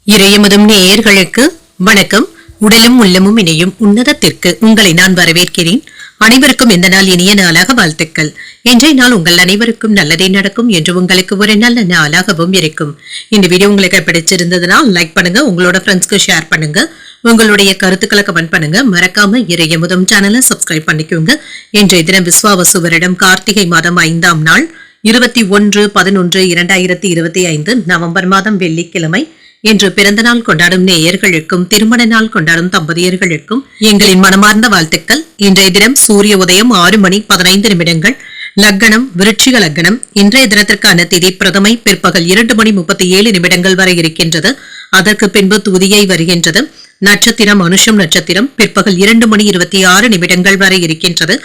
இறையமுதும் நேயர்களுக்கு வணக்கம். உடலும் உள்ளமும் இணையும் உன்னதத்திற்கு உங்களை நான் வரவேற்கிறேன். அனைவருக்கும் இந்த நாள் இனிய நாளாக வாழ்த்துக்கள். இன்றைய நாள் உங்கள் அனைவருக்கும் நல்லதே நடக்கும் என்று உங்களுக்கு ஒரு நல்ல நாளாகவும் இருக்கும். இந்த வீடியோ உங்களுக்கு பிடிச்சிருந்ததுன்னா லைக் பண்ணுங்க, உங்களோட ஃப்ரெண்ட்ஸ்க்கு ஷேர் பண்ணுங்க, உங்களுடைய கருத்துக்களை கமெண்ட் பண்ணுங்க. மறக்காம இறையமுதும் சேனலை சப்ஸ்கிரைப் பண்ணிக்கோங்க. இன்றைய தினம் விஸ்வாவசு வருடம் கார்த்திகை மாதம் 5ஆம் நாள் 21/11/2025 நவம்பர் மாதம் வெள்ளிக்கிழமை. இன்று பிறந்த நாள் கொண்டாடும் நேயர்களுக்கும் திருமண நாள் கொண்டாடும் தம்பதியர்களுக்கும் எங்களின் மனமார்ந்த வாழ்த்துக்கள். இன்றைய தினம் சூரிய உதயம் 6:15 லக்னம் விருச்சிக லக்னம். இன்றைய தினத்திற்கான திதி பிரதமை பிற்பகல் 2:37 வரை இருக்கின்றது. அதற்கு பின்பு துதியை வருகின்றது. நட்சத்திரம் அனுஷம் நட்சத்திரம் பிற்பகல் 2:26 வரை இருக்கின்றது.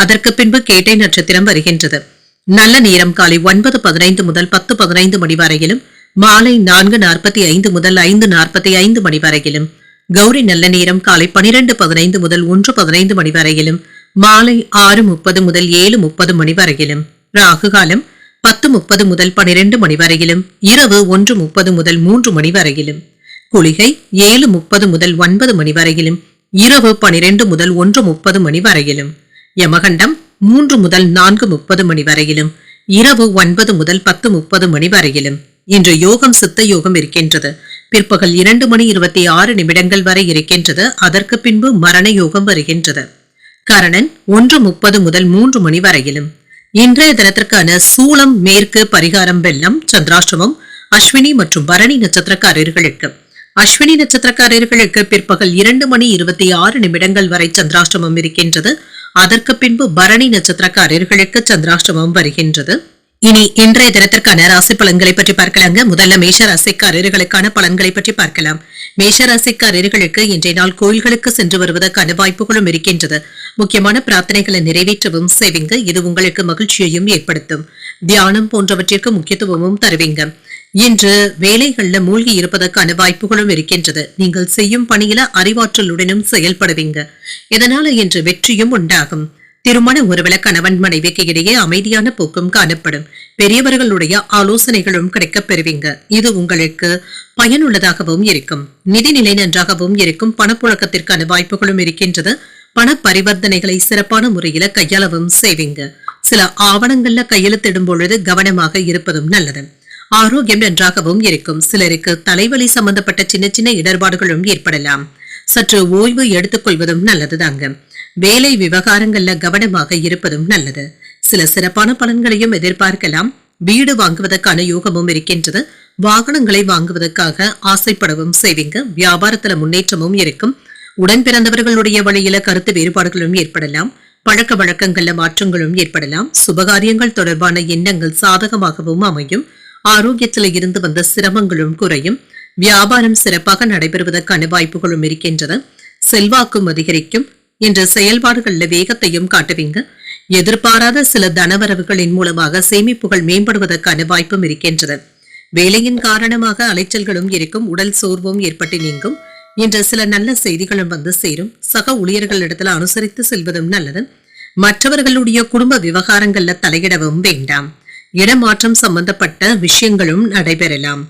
அதற்கு பின்பு கேட்டை நட்சத்திரம் வருகின்றது. நல்ல நேரம் காலை 9:15 முதல் 10:15 மணி வரையிலும், மாலை 4:45 முதல் 5:45 மணி வரையிலும், கௌரி நல்ல நேரம் காலை 12:15 முதல் 1:15 மணி வரையிலும், மாலை 6:30 முதல் 7:30 மணி வரையிலும், ராகு காலம் 10:30 முதல் 12 மணி வரையிலும், இரவு 1:30 முதல் 3 மணி வரையிலும், குளிகை 7:30 முதல் 9 மணி வரையிலும், இரவு 12 முதல் 1:30 மணி வரையிலும், யமகண்டம் 3 முதல் 4:30 மணி வரையிலும், இரவு 9 முதல் 10:30 மணி வரையிலும். இன்று யோகம் சித்த யோகம் இருக்கின்றது. பிற்பகல் 2:26 வரை இருக்கின்றது. அதற்கு பின்பு மரண யோகம் வருகின்றது. கரணன் 1:30 முதல் 3 மணி வரையிலும். இன்றைய தினத்திற்கான சூளம் மேற்கு பரிகாரம் வெள்ளம். சந்திராஷ்டமம் அஸ்வினி மற்றும் பரணி நட்சத்திரக்காரர்களுக்கு. அஸ்வினி நட்சத்திரக்காரர்களுக்கு பிற்பகல் 2:26 வரை சந்திராஷ்டமம் இருக்கின்றது. அதற்கு பின்பு பரணி நட்சத்திரக்காரர்களுக்கு சந்திராஷ்டமம் வருகின்றது. இனி இன்றைய தினத்திற்கான ராசி பலன்களை பற்றி பார்க்கலாங்க. முதல்ல மேஷ ராசிக்காரர்களுக்கான பலன்களை பற்றி பார்க்கலாம். மேஷ ராசிக்காரர்களுக்கு இன்றைய நாள் கோயில்களுக்கு சென்று வருவதற்கான வாய்ப்புகளும் இருக்கின்றது. முக்கியமான பிரார்த்தனைகளை நிறைவேற்றவும் செய்வீங்க. இது உங்களுக்கு மகிழ்ச்சியையும் ஏற்படுத்தும். தியானம் போன்றவற்றிற்கு முக்கியத்துவமும் தருவீங்க. இன்று வேலைகள்ல மூழ்கி இருப்பதற்கான வாய்ப்புகளும் இருக்கின்றது. நீங்கள் செய்யும் பணியில அறிவாற்றலுடனும் செயல்படுவீங்க. இதனால இன்று வெற்றியும் உண்டாகும். திருமண உறவுல கணவன் மனைவிக்கு இடையே அமைதியான போக்கும் காணப்படும். பெரியவர்களுடைய ஆலோசனைகளும் கிடைக்கப் பெறுவீங்க. இது உங்களுக்கு பயனுள்ளதாகவும் இருக்கும். நிதிநிலை நன்றாகவும் இருக்கும். பணப்புழக்கத்திற்கான வாய்ப்புகளும் இருக்கின்றது. பண பரிவர்த்தனைகளை சிறப்பான முறையில கையாளவும் செய்வீங்க. சில ஆவணங்கள்ல கையெழுத்திடும் பொழுது கவனமாக இருப்பதும் நல்லது. ஆரோக்கியம் நன்றாகவும் இருக்கும். சிலருக்கு தலைவலி சம்பந்தப்பட்ட சின்ன சின்ன இடர்பாடுகளும் ஏற்படலாம். சற்று ஓய்வு எடுத்துக் கொள்வதும் நல்லதுதாங்க. வேலை விவகாரங்கள்ல கவனமாக இருப்பதும் நல்லது. சில சிறப்பான பலன்களையும் எதிர்பார்க்கலாம். வீடு வாங்குவதற்கான யோகமும் இருக்கின்றது. வாகனங்களை வாங்குவதற்காக ஆசைப்படவும் செய்வீங்க. வியாபாரத்துல முன்னேற்றமும் இருக்கும். உடன் பிறந்தவர்களுடைய வழியில கருத்து வேறுபாடுகளும் ஏற்படலாம். பழக்க வழக்கங்கள்ல மாற்றங்களும் ஏற்படலாம். சுபகாரியங்கள் தொடர்பான எண்ணங்கள் சாதகமாகவும் அமையும். ஆரோக்கியத்தில இருந்து வந்த சிரமங்களும் குறையும். வியாபாரம் சிறப்பாக நடைபெறுவதற்கான வாய்ப்புகளும் இருக்கின்றது. செல்வாக்கும் அதிகரிக்கும். என்ற செயல்பாடுகள்ல வேகத்தையும் காட்டுவீங்க. எதிர்பாராத சில தனவரவுகளின் மூலமாக சேமிப்புகள் மேம்படுவதற்கான வாய்ப்பும் இருக்கின்றது. வேலையின் காரணமாக அலைச்சல்களும் இருக்கும். உடல் சோர்வும் ஏற்பட்டு நீங்கும். என்ற சில நல்ல செய்திகளும் வந்து சேரும். சக ஊழியர்களிடத்துல அனுசரித்து செல்வதும் நல்லது. மற்றவர்களுடைய குடும்ப விவகாரங்கள்ல தலையிடவும் வேண்டாம். இடமாற்றம் சம்பந்தப்பட்ட விஷயங்களும் நடைபெறலாம்.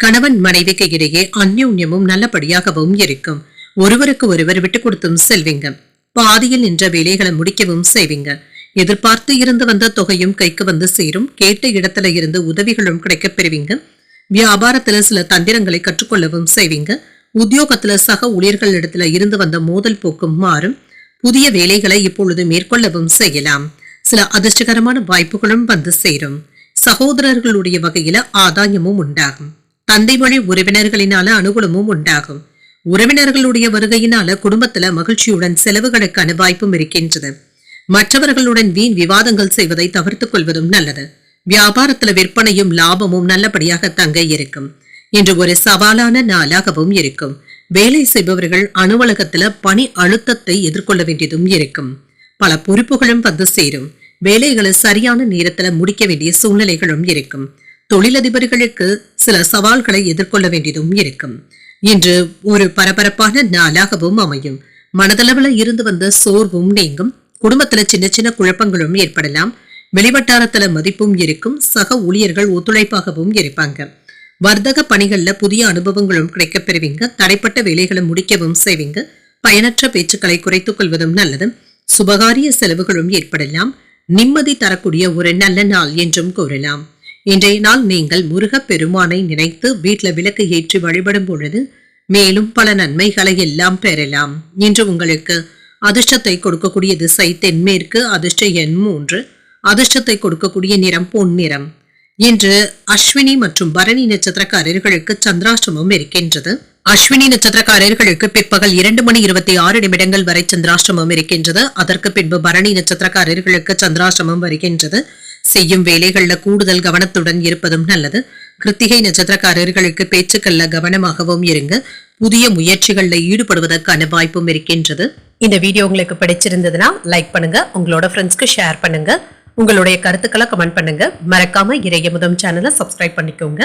கணவன் மனைவிக்கு இடையே அந்யோன்யமும் நல்லபடியாகவும் இருக்கும். ஒருவருக்கு ஒருவர் விட்டுக் கொடுத்தும் செல்வீங்க. பாதியில் நின்ற வேலைகளை முடிக்கவும் செய்வீங்க. எதிர்பார்த்து இருந்து வந்த தொகையும் கைக்கு வந்து சேரும். கேட்ட இடத்துல இருந்து உதவிகளும் கிடைக்கப் பெறுவீங்க. வியாபாரத்துல சில தந்திரங்களை கற்றுக்கொள்ளவும் செய்வீங்க. உத்தியோகத்துல சக ஊழியர்களிடத்துல இருந்து வந்த மோதல் போக்கும் மாறும். புதிய வேலைகளை இப்பொழுது மேற்கொள்ளவும் செய்யலாம். சில அதிர்ஷ்டகரமான வாய்ப்புகளும் வந்து சேரும். சகோதரர்களுடைய வகையில ஆதாயமும் உண்டாகும். தந்தை வழி உறவினர்களினால அனுகூலமும் உண்டாகும். உறவினர்களுடைய வருகையினால குடும்பத்துல மகிழ்ச்சியுடன் செலவுகளுக்கான வாய்ப்பும் இருக்கின்றது. மற்றவர்களுடன் வீண் விவாதங்கள் செய்வதை தவிர்த்துக் கொள்வதும் நல்லது. வியாபாரத்துல விற்பனையும் லாபமும் நல்லபடியாக தங்க இருக்கும். இன்று ஒரு சவாலான நாளாகவும் இருக்கும். வேலை செய்பவர்கள் அலுவலகத்துல பணி அழுத்தத்தை எதிர்கொள்ள வேண்டியதும் இருக்கும். பல பொறுப்புகளும் வந்து சேரும். வேலைகளை சரியான நேரத்துல முடிக்க வேண்டிய சூழ்நிலைகளும் இருக்கும். தொழிலதிபர்களுக்கு சில சவால்களை எதிர்கொள்ள வேண்டியதும் இருக்கும். இன்று ஒரு பரபரப்பான நாளாகவும் அமையும். மனதளவுல இருந்து வந்த சோர்வும் நீங்கும். குடும்பத்துல சின்ன சின்ன குழப்பங்களும் ஏற்படலாம். வெளிவட்டாரத்துல மதிப்பும் இருக்கும். சக ஊழியர்கள் ஒத்துழைப்பாகவும் இருப்பாங்க. வர்த்தக பணிகள்ல புதிய அனுபவங்களும் கிடைக்கப் பெறுவீங்க. தடைப்பட்ட வேலைகளை முடிக்கவும் செய்வீங்க. பயனற்ற பேச்சுக்களை குறைத்துக் கொள்வதும் நல்லது. சுபகாரிய செலவுகளும் ஏற்படலாம். நிம்மதி தரக்கூடிய ஒரு நல்ல நாள் என்றும் கூறலாம். இன்றைய நாள் நீங்கள் முருகப் பெருமானை நினைத்து வீட்டில் விளக்கு ஏற்றி வழிபடும் பொழுது மேலும் பல நன்மைகளை எல்லாம் பெறலாம். இன்று உங்களுக்கு அதிர்ஷ்டத்தை கொடுக்கக்கூடிய திசை தென்மேற்கு. அதிர்ஷ்ட எண் 3. அதிர்ஷ்டத்தை கொடுக்கக்கூடிய நிறம் பொன் நிறம். இன்று அஸ்வினி மற்றும் பரணி நட்சத்திரக்காரர்களுக்கு சந்திராஷ்டமம் இருக்கின்றது. அஸ்வினி நட்சத்திரக்காரர்களுக்கு பிற்பகல் 2:26 வரை சந்திராஷ்டமம் இருக்கின்றது. அதற்கு பின்பு பரணி நட்சத்திரக்காரர்களுக்கு சந்திராஷ்டமம் வருகின்றது. செய்யும் வேலைகள்ல கூடுதல் கவனத்துடன் இருப்பதும் நல்லது. கிருத்திகை நட்சத்திரக்காரர்களுக்கு பேச்சுக்கள்ல கவனமாகவும் இருங்க. புதிய முயற்சிகள்ல ஈடுபடுவதற்கான வாய்ப்பும் இருக்கின்றது. இந்த வீடியோ உங்களுக்கு பிடிச்சிருந்ததுன்னா லைக் பண்ணுங்க, உங்களோட ஃப்ரெண்ட்ஸ்க்கு ஷேர் பண்ணுங்க, உங்களுடைய கருத்துக்களை கமெண்ட் பண்ணுங்க. மறக்காம இறையமுதம் சேனலை சப்ஸ்கிரைப் பண்ணிக்கோங்க.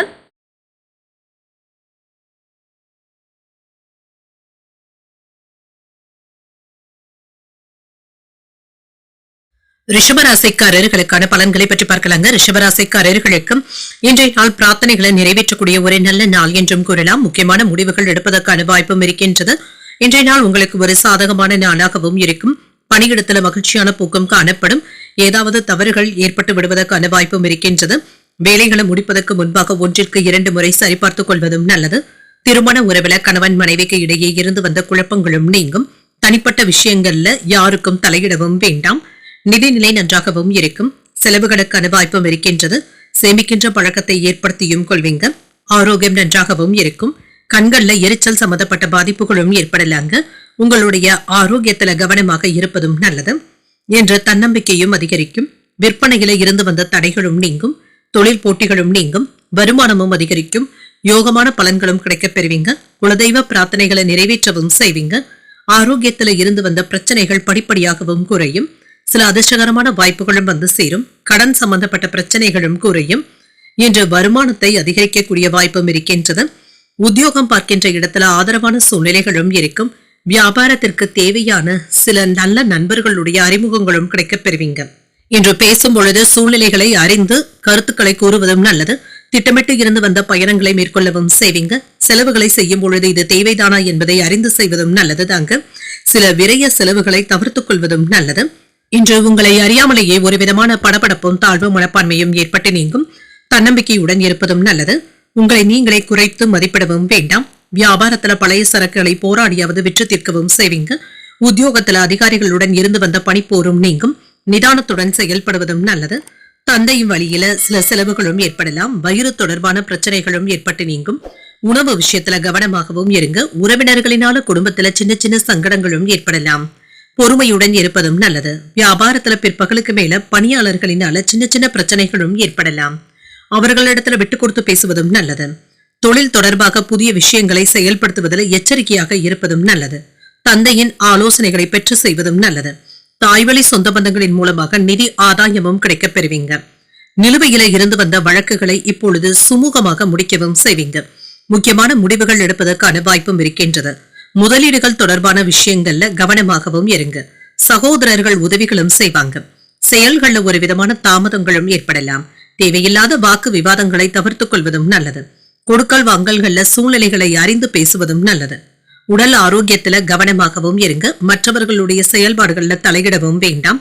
ரிஷபராசிக்காரர்களுக்கான பலன்களை பற்றி பார்க்கலாங்க. ரிஷபராசிக்காரர்களுக்கும் இன்றைய நாள் பிரார்த்தனைகளை நிறைவேற்றக்கூடிய ஒரு நல்ல நாள் என்றும் கூறலாம். முக்கியமான முடிவுகள் எடுப்பதற்கான வாய்ப்பும் இருக்கின்றது. இன்றைய நாள் உங்களுக்கு ஒரு சாதகமான நாளாகவும் இருக்கும். பணியிடத்துல மகிழ்ச்சியான போக்கும் காணப்படும். ஏதாவது தவறுகள் ஏற்பட்டு விடுவதற்கான வாய்ப்பும் இருக்கின்றது. வேலைகளை முடிப்பதற்கு முன்பாக 1-2 முறை சரிபார்த்துக் கொள்வதும் நல்லது. திருமண உறவுல கணவன் மனைவிக்கு இடையே இருந்து வந்த குழப்பங்களும் நீங்கும். தனிப்பட்ட விஷயங்கள்ல யாருக்கும் தலையிடவும் வேண்டாம். நிதிநிலை நன்றாகவும் இருக்கும். செலவுகளுக்கான வாய்ப்பும் இருக்கின்றது. சேமிக்கின்ற பழக்கத்தை ஏற்படுத்தியும் கொள்வீங்க. ஆரோக்கியம் நன்றாகவும் இருக்கும். கண்கள்ல எரிச்சல் சம்பந்தப்பட்ட பாதிப்புகளும் ஏற்படலாங்க. உங்களுடைய ஆரோக்கியத்துல கவனமாக இருப்பதும் நல்லது. என்ற தன்னம்பிக்கையும் அதிகரிக்கும். விற்பனையில இருந்து வந்த தடைகளும் நீங்கும். தொழில் போட்டிகளும் நீங்கும். வருமானமும் அதிகரிக்கும். யோகமான பலன்களும் கிடைக்கப் பெறுவீங்க. குலதெய்வ பிரார்த்தனைகளை நிறைவேற்றவும் செய்வீங்க. ஆரோக்கியத்துல இருந்து வந்த பிரச்சனைகள் படிப்படியாகவும் குறையும். சில அதிர்ஷ்டகரமான வாய்ப்புகளும் வந்து சேரும். கடன் சம்பந்தப்பட்ட பிரச்சனைகளும் குறையும். இன்று வருமானத்தை அதிகரிக்கக்கூடிய வாய்ப்பும் இருக்கின்றது. உத்தியோகம் பார்க்கின்ற இடத்துல ஆதரவான சூழ்நிலைகளும் இருக்கும். வியாபாரத்திற்கு தேவையான சில நல்ல நண்பர்களுடைய அறிமுகங்களும் கிடைக்கப் பெறுவீங்க. இன்று பேசும் பொழுது சூழ்நிலைகளை அறிந்து கருத்துக்களை கூறுவதும் நல்லது. திட்டமிட்டு இருந்து வந்த பயணங்களை மேற்கொள்ளவும் செய்வீங்க. செலவுகளை செய்யும் பொழுது இது தேவைதானா என்பதை அறிந்து செய்வதும் நல்லது தாங்க. சில விரைய செலவுகளை தவிர்த்துக் கொள்வதும் நல்லது. இன்று உங்களை அறியாமலேயே ஒரு விதமான படபடப்பும் தாழ்வு மனப்பான்மையும் ஏற்பட்டு நீங்கும். தன்னம்பிக்கையுடன் இருப்பதும் நல்லது. உங்களை நீங்களே குறைத்து மதிப்பிடவும் வேண்டாம். வியாபாரத்துல பழைய சரக்குகளை போராடியாவது விற்று தீர்க்கவும் செய்வீங்க. உத்தியோகத்துல அதிகாரிகளுடன் இருந்து வந்த பணிப்போரும் நீங்கும். நிதானத்துடன் செயல்படுவதும் நல்லது. தந்தையும் வழியில சில செலவுகளும் ஏற்படலாம். வயிறு தொடர்பான பிரச்சனைகளும் ஏற்பட்டு நீங்கும். உணவு விஷயத்துல கவனமாகவும் இருங்க. உறவினர்களினால குடும்பத்துல சின்ன சின்ன சங்கடங்களும் ஏற்படலாம். பொறுமையுடன் இருப்பதும் நல்லது. வியாபாரத்துல பிற்பகலுக்கு மேல பணியாளர்களினால சின்ன சின்ன பிரச்சனைகளும் ஏற்படலாம். அவர்களிடத்துல விட்டு கொடுத்து பேசுவதும் நல்லது. தொழில் தொடர்பாக புதிய விஷயங்களை செயல்படுத்துவதில் எச்சரிக்கையாக இருப்பதும் நல்லது. தந்தையின் ஆலோசனைகளை பெற்று செய்வதும் நல்லது. தாய்வழி சொந்த பந்தங்களின் மூலமாக நிதி ஆதாயமும் கிடைக்கப் பெறுவீங்க. நிலுவையில இருந்து வந்த வழக்குகளை இப்பொழுது சுமூகமாக முடிக்கவும் செய்வீங்க. முக்கியமான முடிவுகள் எடுப்பதற்கான வாய்ப்பும் இருக்கின்றது. முதலீடுகள் தொடர்பான விஷயங்கள்ல கவனமாகவும் இருங்க. சகோதரர்கள் உதவிகளும் செய்வாங்க. செயல்கள்ல ஒரு விதமான தாமதங்களும் ஏற்படலாம். தேவையில்லாத வாக்கு விவாதங்களை தவிர்த்துக் கொள்வதும் நல்லது. கொடுக்கல் வாங்கல்கள்ல சூழ்நிலைகளை அறிந்து பேசுவதும் நல்லது. உடல் ஆரோக்கியத்துல கவனமாகவும் இருங்க. மற்றவர்களுடைய செயல்பாடுகள்ல தலையிடவும் வேண்டாம்.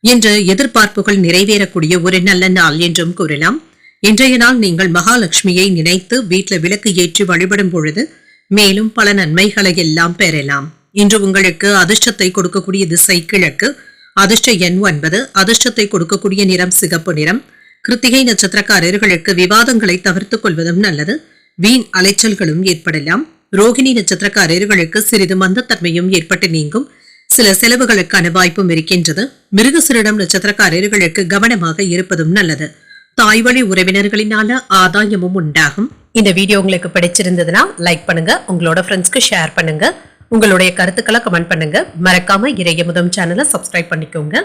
என்ற எதிர்பார்ப்புகள் நிறைவேறக்கூடிய ஒரு நல்ல நாள் என்றும் கூறலாம். இன்றைய நாள் நீங்கள் மகாலட்சுமியை நினைத்து வீட்டில் விளக்கு ஏற்றி வழிபடும் பொழுது மேலும் பல நன்மைகளை எல்லாம் பெறலாம். இன்று உங்களுக்கு அதிர்ஷ்டத்தை கொடுக்கக்கூடிய திசை கிழக்கு. அதிர்ஷ்ட எண் 9. அதிர்ஷ்டத்தை கொடுக்கக்கூடிய நிறம் சிகப்பு நிறம். கிருத்திகை நட்சத்திரக்காரர்களுக்கு விவாதங்களை தவிர்த்துக் கொள்வதும் நல்லது. வீண் அலைச்சல்களும் ஏற்படலாம். ரோகிணி நட்சத்திரக்காரர்களுக்கு சிறிது மந்தத்தன்மையும் ஏற்பட்டு நீங்கும். சில செலவுகளுக்கான வாய்ப்பும் இருக்கின்றது. மிருகசீரிடம் நட்சத்திரக்காரர்களுக்கு கவனமாக இருப்பதும் நல்லது. தாய்வழி உறவினர்களினால ஆதாயமும் உண்டாகும். இந்த வீடியோ உங்களுக்கு பிடிச்சிருந்ததுன்னா லைக் பண்ணுங்க, உங்களோட ஃப்ரெண்ட்ஸ்க்கு ஷேர் பண்ணுங்க, உங்களுடைய கருத்துக்களை கமெண்ட் பண்ணுங்க. மறக்காம இறையமுதம் சேனலை சப்ஸ்கிரைப் பண்ணிக்கோங்க.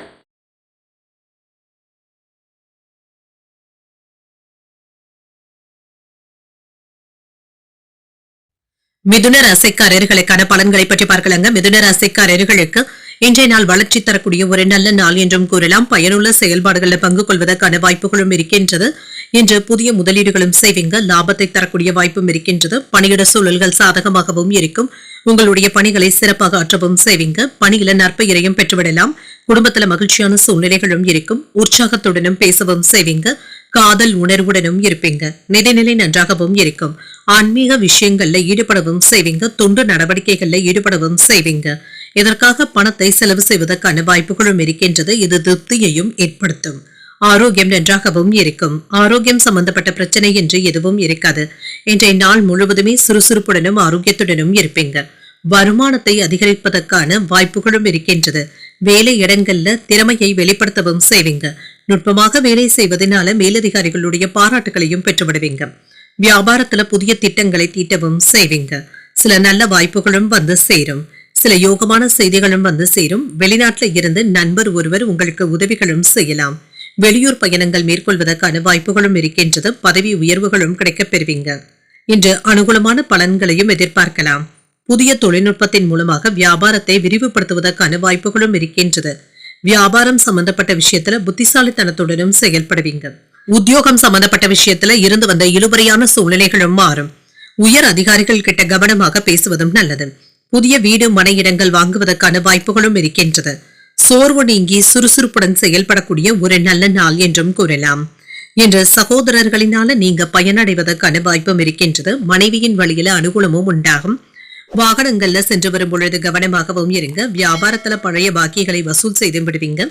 மிதுன ராசிக்காரர்களுக்கான பலன்களை பற்றி பார்க்கலாங்க. மிதுன ராசிக்காரர்களுக்கு இன்றைய நாள் வளர்ச்சி தரக்கூடிய ஒரு நல்ல நாள் என்றும் கூறலாம். பயனுள்ள செயல்பாடுகளில் பங்கு கொள்வதற்கான வாய்ப்புகளும் இருக்கின்றது. இன்று புதிய முதலீடுகளும் செய்வீங்க. லாபத்தை தரக்கூடிய வாய்ப்பும் இருக்கின்றது. பணியிட சூழல்கள் சாதகமாகவும் இருக்கும். உங்களுடைய பணிகளை சிறப்பாக ஆற்றவும் செய்வீங்க. பணியில நற்பெயரையும் பெற்றுவிடலாம். குடும்பத்துல மகிழ்ச்சியான சூழ்நிலைகளும் இருக்கும். உற்சாகத்துடனும் பேசவும் செய்வீங்க. காதல் உணர்வுடனும் இருப்பீங்க. நிதிநிலை நன்றாகவும் இருக்கும். ஆன்மீக விஷயங்கள்ல ஈடுபடவும் செய்வீங்க. தொண்டு நடவடிக்கைகள்ல ஈடுபடவும் செய்வீங்க. இதற்காக பணத்தை செலவு செய்வதற்கான வாய்ப்புகளும் இருக்கின்றது. இது திருப்தியையும் ஏற்படுத்தும். ஆரோக்கியம் நன்றாகவும் இருக்கும். ஆரோக்கியம் சம்பந்தப்பட்ட பிரச்சனை என்று எதுவும் இருக்காது. இன்றைய நாள் முழுவதுமே சுறுசுறுப்புடனும் ஆரோக்கியத்துடனும் இருப்பீங்க. வருமானத்தை அதிகரிப்பதற்கான வாய்ப்புகளும் இருக்கின்றது. வேலை இடங்கள்ல திறமையை வெளிப்படுத்தவும் செய்வீங்க. நுட்பமாக வேலை செய்வதனால மேலதிகாரிகளுடைய பாராட்டுகளையும் பெற்றுவிடுவீங்க. வியாபாரத்துல புதிய திட்டங்களை தீட்டவும் செய்வீங்க. சில நல்ல வாய்ப்புகளும் வந்து சேரும். சில யோகமான செய்திகளும் வந்து சேரும். வெளிநாட்டுல இருந்து நண்பர் ஒருவர் உங்களுக்கு உதவிகளும் செய்யலாம். வெளியூர் பயணங்கள் மேற்கொள்வதற்கான வாய்ப்புகளும் இருக்கின்றது. பதவி உயர்வுகளும் கிடைக்கப் பெறுவீங்க. இன்று அனுகூலமான பலன்களையும் எதிர்பார்க்கலாம். புதிய தொழில்நுட்பத்தின் மூலமாக வியாபாரத்தை விரிவுபடுத்துவதற்கான வாய்ப்புகளும் இருக்கின்றது. வியாபாரம் சம்பந்தப்பட்ட விஷயத்துல புத்திசாலித்தனத்துடனும் செயல்படுவீங்க. உத்தியோகம் சம்பந்தப்பட்ட விஷயத்துல இருந்து வந்த இழுபறியான சூழ்நிலைகளும் மாறும். உயர் அதிகாரிகள் கிட்ட கவனமாக பேசுவதும் நல்லது. புதிய வீடு மனை இடங்கள் வாங்குவதற்கான வாய்ப்புகளும் இருக்கின்றது. சோர்வு நீங்கி சுறுசுறுப்புடன் செயல்படக்கூடிய ஒரு நல்ல நாள் என்றும் கூறலாம். இன்று சகோதரர்களினால நீங்க பயனடைவதற்கான வாய்ப்பும் இருக்கின்றது. மனைவியின் வழியில அனுகூலமும் உண்டாகும். வாகனங்கள்ல சென்று வரும் பொழுது கவனமாகவும் இருங்க. வியாபாரத்துல பழைய பாக்கிகளை வசூல் செய்து விடுவீங்க.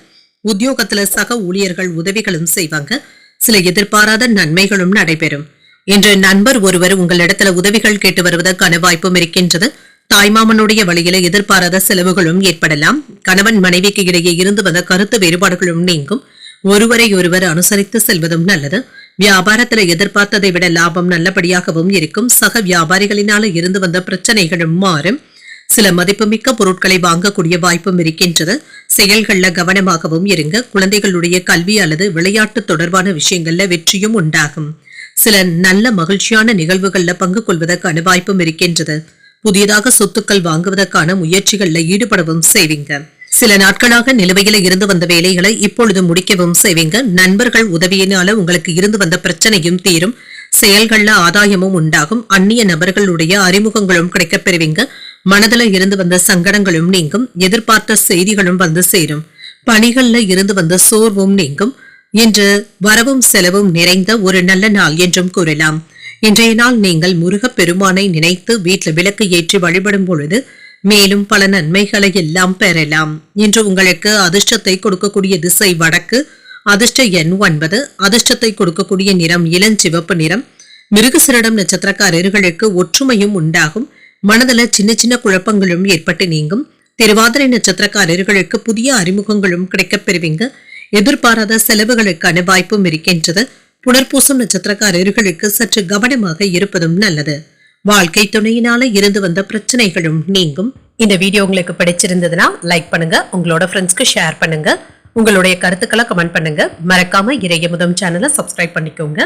உத்தியோகத்துல சக ஊழியர்கள் உதவிகளும் செய்வாங்க. சில எதிர்பாராத நன்மைகளும் நடைபெறும். இன்று நண்பர் ஒருவர் உங்களிடத்துல உதவிகள் கேட்டு வருவதற்கான வாய்ப்பும் இருக்கின்றது. தாய்மாமனுடைய வழியில எதிர்பாராத செலவுகளும் ஏற்படலாம். கணவன் மனைவிக்கு இடையே இருந்து வந்த கருத்து வேறுபாடுகளும் நீங்கும். ஒருவரை ஒருவர் அனுசரித்து செல்வதும் நல்லது. வியாபாரத்துல எதிர்பார்த்ததை விட லாபம் நல்லபடியாகவும் இருக்கும். சக வியாபாரிகளினால இருந்து வந்த பிரச்சனைகளும் மாறும். சில மதிப்புமிக்க பொருட்களை வாங்கக்கூடிய வாய்ப்பும் இருக்கின்றது. செயல்கள்ல கவனமாகவும் இருங்க. குழந்தைகளுடைய கல்வி அல்லது விளையாட்டு தொடர்பான விஷயங்கள்ல வெற்றியும் உண்டாகும். சில நல்ல மகிழ்ச்சியான நிகழ்வுகள்ல பங்கு கொள்வதற்கான வாய்ப்பும் இருக்கின்றது. புதியதாக சொத்துக்கள் வாங்குவதற்கான முயற்சிகள்ல ஈடுபடவும் செய்வீங்க. சில நாட்களாக நிலுவையில இருந்து வந்த வேலைகளை இப்பொழுது முடிக்கவும் செய்வீங்க. நண்பர்கள் உதவியினால உங்களுக்கு இருந்து வந்த பிரச்சனையும் தீரும். செயல்கள்ல ஆதாயமும் உண்டாகும். அந்நிய நபர்களுடைய அறிமுகங்களும் கிடைக்கப் பெறுவீங்க. மனதுல இருந்து வந்த சங்கடங்களும் நீங்கும். எதிர்பார்த்த செய்திகளும் வந்து சேரும். பணிகள்ல இருந்து வந்த சோர்வும் நீங்கும். இன்று வரவும் செலவும் நிறைந்த ஒரு நல்ல நாள் என்றும் கூறலாம். இன்றைய நாள் நீங்கள் முருகப் பெருமானை நினைத்து வீட்டில் விளக்கு ஏற்றி வழிபடும் பொழுது மேலும் பல நன்மைகளை எல்லாம் பெறலாம். இன்று உங்களுக்கு அதிர்ஷ்டத்தை கொடுக்கக்கூடிய திசை வடக்கு. அதிர்ஷ்ட எண் 9. அதிர்ஷ்டத்தை கொடுக்கக்கூடிய நிறம் இளஞ்சிவப்பு நிறம். மிருகசீரிடம் நட்சத்திரக்காரர்களுக்கு ஒற்றுமையும் உண்டாகும். மனதில் சின்ன சின்ன குழப்பங்களும் ஏற்பட்டு நீங்கும். திருவாதிரை நட்சத்திரக்காரர்களுக்கு புதிய அறிமுகங்களும் கிடைக்கப் பெறுவீங்க. எதிர்பாராத செலவுகளுக்கான வாய்ப்பும் இருக்கின்றது. புனர்பூசம் நட்சத்திரக்காரர்களுக்கு சற்று கவனமாக இருப்பதும் நல்லது. வாழ்க்கை துணையினால இருந்து வந்த பிரச்சனைகளும் நீங்கும். இந்த வீடியோ உங்களுக்கு பிடிச்சிருந்ததுன்னா லைக் பண்ணுங்க. உங்களோட ஃப்ரெண்ட்ஸ்க்கு ஷேர் பண்ணுங்க. உங்களுடைய கருத்துக்களை கமெண்ட் பண்ணுங்க. மறக்காம இறையமுதம் சேனலை சப்ஸ்கிரைப் பண்ணிக்கோங்க.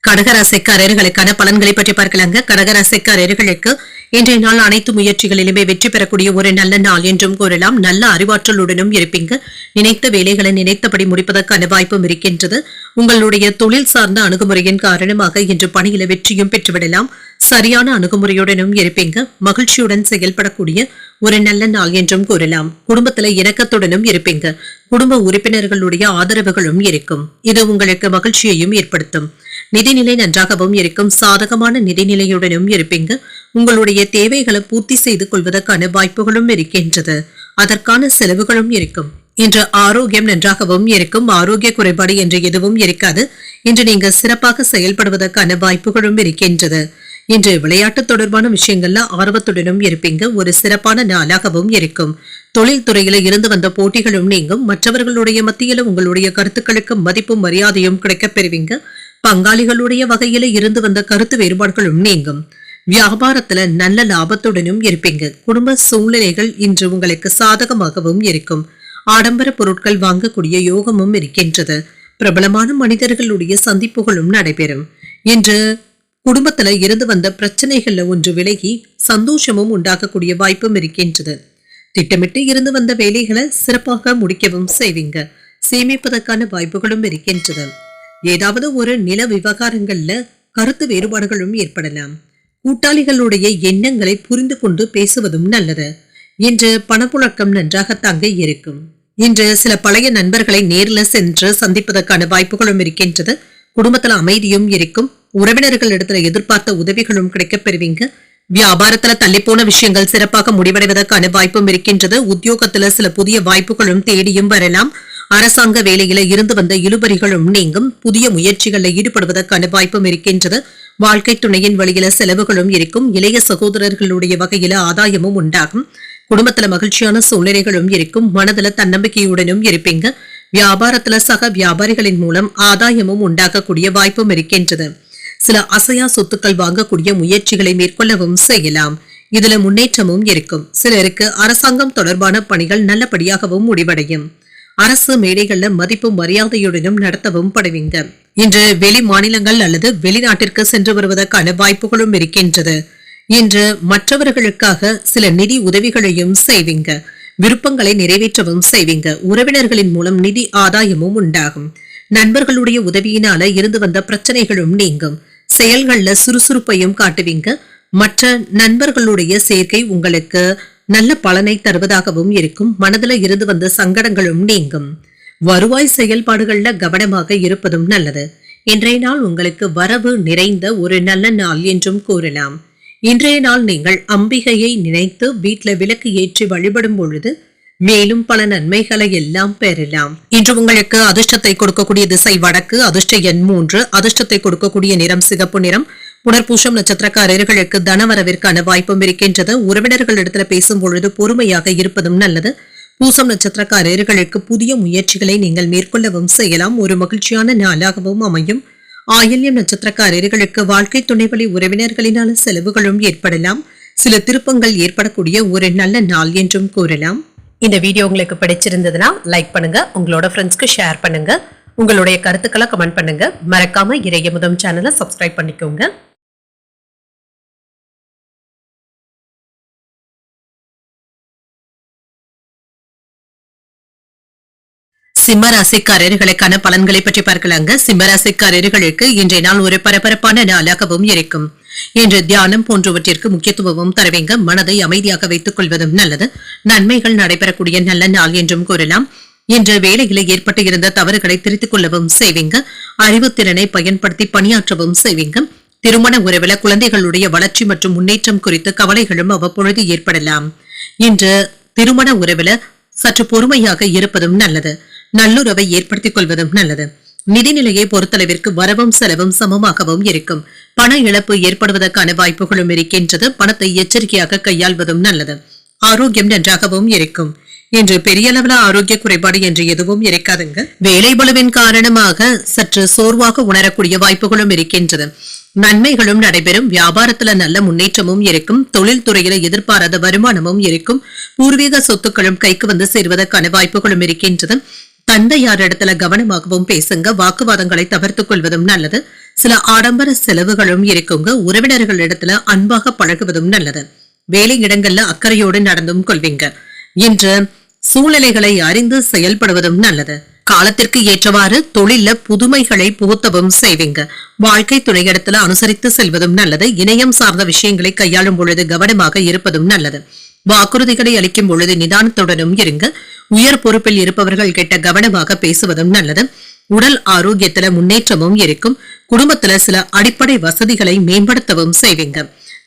கடகராசிக்காரர்களுக்கான பலன்களை பற்றி பார்க்கலாங்க. கடகராசிக்காரர்களுக்கு இன்றைய நாள் அனைத்து முயற்சிகளிலுமே வெற்றி பெறக்கூடிய ஒரு நல்ல நாள் என்றும் கூறலாம். நல்ல அறிவாற்றலுடனும் இருப்பீங்க. நினைத்த வேலைகளை நினைத்தபடி முடிப்பதற்கான வாய்ப்பும் இருக்கின்றது. உங்களுடைய தொழில் சார்ந்த அணுகுமுறையின் காரணமாக இன்று பணியில வெற்றியும் பெற்றுவிடலாம். சரியான அணுகுமுறையுடனும் இருப்பீங்க. மகிழ்ச்சியுடன் செயல்படக்கூடிய ஒரு நல்ல நாள் என்றும் கூறலாம். குடும்பத்துல இணக்கத்துடனும் இருப்பீங்க. குடும்ப உறுப்பினர்களுடைய ஆதரவுகளும் இருக்கும். இது உங்களுக்கு மகிழ்ச்சியையும் ஏற்படுத்தும். நிதிநிலை நன்றாகவும் இருக்கும். சாதகமான நிதிநிலையுடனும் இருப்பீங்க. உங்களுடைய தேவைகளை பூர்த்தி செய்து கொள்வதற்கான வாய்ப்புகளும் இருக்கின்றது. அதற்கான செலவுகளும் இருக்கும். இன்று ஆரோக்கியம் நன்றாகவும் இருக்கும். ஆரோக்கிய குறைபாடு என்று எதுவும் இருக்காது. இன்று நீங்க சிறப்பாக செயல்படுவதற்கான வாய்ப்புகளும் இருக்கின்றது. இன்று விளையாட்டு தொடர்பான விஷயங்கள்ல ஆர்வத்துடனும் இருப்பீங்க. ஒரு சிறப்பான நாளாகவும் இருக்கும். தொழில் துறையில இருந்து வந்த போட்டிகளும் நீங்கும். மற்றவர்களுடைய மத்தியில உங்களுடைய கருத்துக்களுக்கு மதிப்பும் மரியாதையும் கிடைக்கப் பெறுவீங்க. பங்காளிகளுடைய வகையில இருந்து வந்த கருத்து வேறுபாடுகளும் நீங்கும். வியாபாரத்துல நல்ல லாபத்துடனும் இருப்பீங்க. குடும்ப சூழ்நிலைகள் இன்று உங்களுக்கு சாதகமாகவும் இருக்கும். ஆடம்பர பொருட்கள் வாங்கக்கூடிய யோகமும் இருக்கின்றது. பிரபலமான மனிதர்களுடைய சந்திப்புகளும் நடைபெறும். இன்று குடும்பத்துல இருந்து வந்த பிரச்சனைகள்ல ஒன்று விலகி சந்தோஷமும் உண்டாகக்கூடிய வாய்ப்பும் இருக்கின்றது. திட்டமிட்டு இருந்து வந்த வேலைகளை சிறப்பாக முடிக்கவும் செய்வீங்க. சேமிப்பதற்கான வாய்ப்புகளும் இருக்கின்றது. ஏதாவது ஒரு நில விவகாரங்கள்ல கருத்து வேறுபாடுகளும் ஏற்படலாம். கூட்டாளிகளுடைய எண்ணங்களை புரிந்து கொண்டு பேசுவதும் நல்லது. இன்று பணப்புழக்கம் நன்றாக தங்க இருக்கும். இன்று சில பழைய நண்பர்களை நேரில் சென்று சந்திப்பதற்கான வாய்ப்புகளும் இருக்கின்றது. குடும்பத்துல அமைதியும் இருக்கும். உறவினர்கள் இடத்துல எதிர்பார்த்த உதவிகளும் கிடைக்கப் பெறுவீங்க. வியாபாரத்துல தள்ளி போன விஷயங்கள் சிறப்பாக முடிவடைவதற்கான வாய்ப்பும் இருக்கின்றது. உத்தியோகத்துல சில புதிய வாய்ப்புகளும் தேடியும் வரலாம். அரசாங்க வேலையில இருந்து வந்த இழுபறிகளும் நீங்கும். புதிய முயற்சிகளில் ஈடுபடுவதற்கான வாய்ப்பும் இருக்கின்றது. வாழ்க்கை துணையின் வழியில செலவுகளும் இருக்கும். இளைய சகோதரர்களுடைய வகையில ஆதாயமும் உண்டாகும். குடும்பத்துல மகிழ்ச்சியான சூழ்நிலைகளும் இருக்கும். மனதுல தன்னம்பிக்கையுடனும் இருப்பீங்க. வியாபாரத்துல சக வியாபாரிகளின் மூலம் ஆதாயமும் உண்டாகக்கூடிய வாய்ப்பும் இருக்கின்றது. சில அசையா சொத்துக்கள் வாங்கக்கூடிய முயற்சிகளை மேற்கொள்ளவும் செய்யலாம். இதுல முன்னேற்றமும் இருக்கும். சிலருக்கு அரசாங்கம் தொடர்பான பணிகள் நல்லபடியாகவும் முடிவடையும். அரசு மேடைகள்ல மதிப்பும் மரியாதையுடனும் நடத்தவும் படுவீங்க. இன்று வெளி மாநிலங்கள் அல்லது வெளிநாட்டிற்கு சென்று வருவதற்கான வாய்ப்புகளும் இருக்கின்றது. இன்று மற்றவர்களுக்காக சில நிதி உதவிகளையும் செய்வீங்க. விருப்பங்களை நிறைவேற்றவும் செய்வீங்க. உறவினர்களின் மூலம் நிதி ஆதாயமும் உண்டாகும். நண்பர்களுடைய உதவியினால இருந்து வந்த பிரச்சனைகளும் நீங்கும். செயல்கள்ல சுறுசுறுப்பையும் காட்டுவீங்க. மற்ற நண்பர்களுடைய சேர்க்கை உங்களுக்கு நல்ல பலனை தருவதாகவும் இருக்கும். மனதுல இருந்து வந்த சங்கடங்களும் நீங்கும். வருவாய் செயல்பாடுகள்ல கவனமாக இருப்பதும் நல்லது. இன்றைய நாள் உங்களுக்கு வரவு நிறைந்த ஒரு நல்ல நாள் என்றும் கூறலாம். இன்றைய நாள் நீங்கள் அம்பிகையை நினைத்து வீட்டுல விளக்கு ஏற்றி வழிபடும் பொழுது மேலும் பல நன்மைகளை எல்லாம் பெறலாம். இன்று உங்களுக்கு அதிர்ஷ்டத்தை கொடுக்கக்கூடிய திசை வடக்கு. அதிர்ஷ்ட எண் 3. அதிர்ஷ்டத்தை கொடுக்கக்கூடிய நிறம் சிகப்பு நிறம். புனர்பூசம் நட்சத்திரக்காரர்களுக்கு தனவரவிற்கான வாய்ப்பும் இருக்கின்றது. உறவினர்களிடத்துல பேசும் பொழுது பொறுமையாக இருப்பதும் நல்லது. பூசம் நட்சத்திரக்காரர்களுக்கு புதிய முயற்சிகளை நீங்கள் மேற்கொள்ளவும் செய்யலாம். ஒரு மகிழ்ச்சியான நாளாகவும் அமையும். ஆயில்யம் நட்சத்திரக்காரர்களுக்கு வாழ்க்கை துணைவழி உறவினர்களினால செலவுகளும் ஏற்படலாம். சில திருப்பங்கள் ஏற்படக்கூடிய ஒரு நல்ல நாள் என்றும் கூறலாம். இந்த வீடியோ உங்களுக்கு பிடிச்சிருந்ததுன்னா லைக் பண்ணுங்க. உங்களோட ஃப்ரெண்ட்ஸ்க்கு ஷேர் பண்ணுங்க. உங்களுடைய கருத்துக்களை கமெண்ட் பண்ணுங்க. மறக்காம இறையமுதம் சேனலை சப்ஸ்கிரைப் பண்ணிக்கோங்க. சிம்மராசிக்காரர்களுக்கான பலன்களை பற்றி பார்க்கலாங்க. சிம்மராசிக்காரர்களுக்கு இன்றைய நாள் ஒரு பரபரப்பான நாளாகவும் இருக்கும். இன்று தியானம் போன்றவற்றிற்கு முக்கியத்துவமும் தருவீங்க. மனதை அமைதியாக வைத்துக் கொள்வதும் நல்லது. நன்மைகள் நடைபெறக்கூடிய நல்ல நாள் என்றும் கூறலாம். இன்று வேலையில ஏற்பட்டு இருந்த தவறுகளை திருத்திக் கொள்ளவும் செய்வீங்க. அறிவுத்திறனை பயன்படுத்தி பணியாற்றவும் செய்வீங்க. திருமண உறவுல குழந்தைகளுடைய வளர்ச்சி மற்றும் முன்னேற்றம் குறித்து கவலைகளும் அவ்வப்பொழுது ஏற்படலாம். இன்று திருமண உறவுல சற்று பொறுமையாக இருப்பதும் நல்லது. நல்லுறவை ஏற்படுத்திக் கொள்வதும் நல்லது. நிதிநிலையை பொறுத்தளவிற்கு வரவும் செலவும் சமமாகவும் இருக்கும். பண இழப்பு ஏற்படுவதற்கான வாய்ப்புகளும் இருக்கின்றது. பணத்தை எச்சரிக்கையாக கையாள்வதும் நல்லது. ஆரோக்கியம் நன்றாகவும் இருக்கும். இன்று பெரிய அளவுல ஆரோக்கிய குறைபாடு என்று எதுவும் இருக்காதுங்க. வேலை பளுவின் காரணமாக சற்று சோர்வாக உணரக்கூடிய வாய்ப்புகளும் இருக்கின்றது. நன்மைகளும் நடைபெறும். வியாபாரத்துல நல்ல முன்னேற்றமும் இருக்கும். தொழில் துறையில எதிர்பாராத வருமானமும் இருக்கும். பூர்வீக சொத்துக்களும் கைக்கு வந்து சேர்வதற்கான வாய்ப்புகளும் இருக்கின்றது. தந்தையார் இடத்துல கவனமாகவும் பேசுங்க. வாக்குவாதங்களை தவிர்த்துக் கொள்வதும் நல்லது. சில ஆடம்பர செலவுகளும் இருக்குங்க. உறவினர்கள் இடத்துல அன்பாக பழகுவதும் நல்லது. வேலை இடங்கள்ல அக்கறையோடு நடந்தும் கொள்வீங்க. இன்று சூழ்நிலைகளை அறிந்து செயல்படுவதும் நல்லது. காலத்திற்கு ஏற்றவாறு தொழில புதுமைகளை புகுத்தவும் செய்வீங்க. வாழ்க்கை துணையிடத்துல அனுசரித்து செல்வதும் நல்லது. இணையம் சார்ந்த விஷயங்களை கையாளும் பொழுது கவனமாக இருப்பதும் நல்லது. வாக்குறுதிகளை அளிக்கும் பொழுது நிதானத்துடனும் இருங்க. உயர் பொறுப்பில் இருப்பவர்கள் கிட்ட கவனமாக பேசுவதும் நல்லது. உடல் ஆரோக்கியத்துல முன்னேற்றமும் இருக்கும். குடும்பத்துல சில அடிப்படை வசதிகளை மேம்படுத்தவும் செய்வீங்க.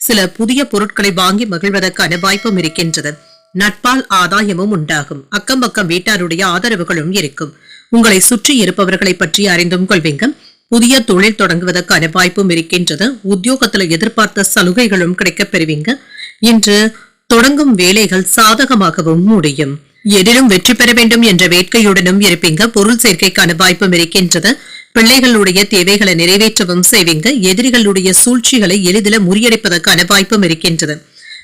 சில புதிய பொருட்களை வாங்கி மகிழ்வதற்கான வாய்ப்பும் இருக்கின்றது. நட்பால் ஆதாயமும் உண்டாகும். அக்கம் பக்கம் வீட்டாருடைய ஆதரவுகளும் இருக்கும். உங்களை சுற்றி இருப்பவர்களை பற்றி அறிந்தும் கொள்வீங்க. புதிய தொழில் தொடங்குவதற்கான வாய்ப்பும் இருக்கின்றது. உத்தியோகத்துல எதிர்பார்த்த சலுகைகளும் கிடைக்கப் பெறுவீங்க. இன்று தொடங்கும் வேலைகள் சாதகமாகவும் முடியும். எதிலும் வெற்றி பெற வேண்டும் என்ற வேட்கையுடனும் இருப்பீங்க. பொருள் சேர்க்கைக்கான வாய்ப்பும் இருக்கின்றது. பிள்ளைகளுடைய தேவைகளை நிறைவேற்றவும் செய்வீங்க. எதிரிகளுடைய சூழ்ச்சிகளை எளிதில் முறியடிப்பதற்கான வாய்ப்பும் இருக்கின்றது.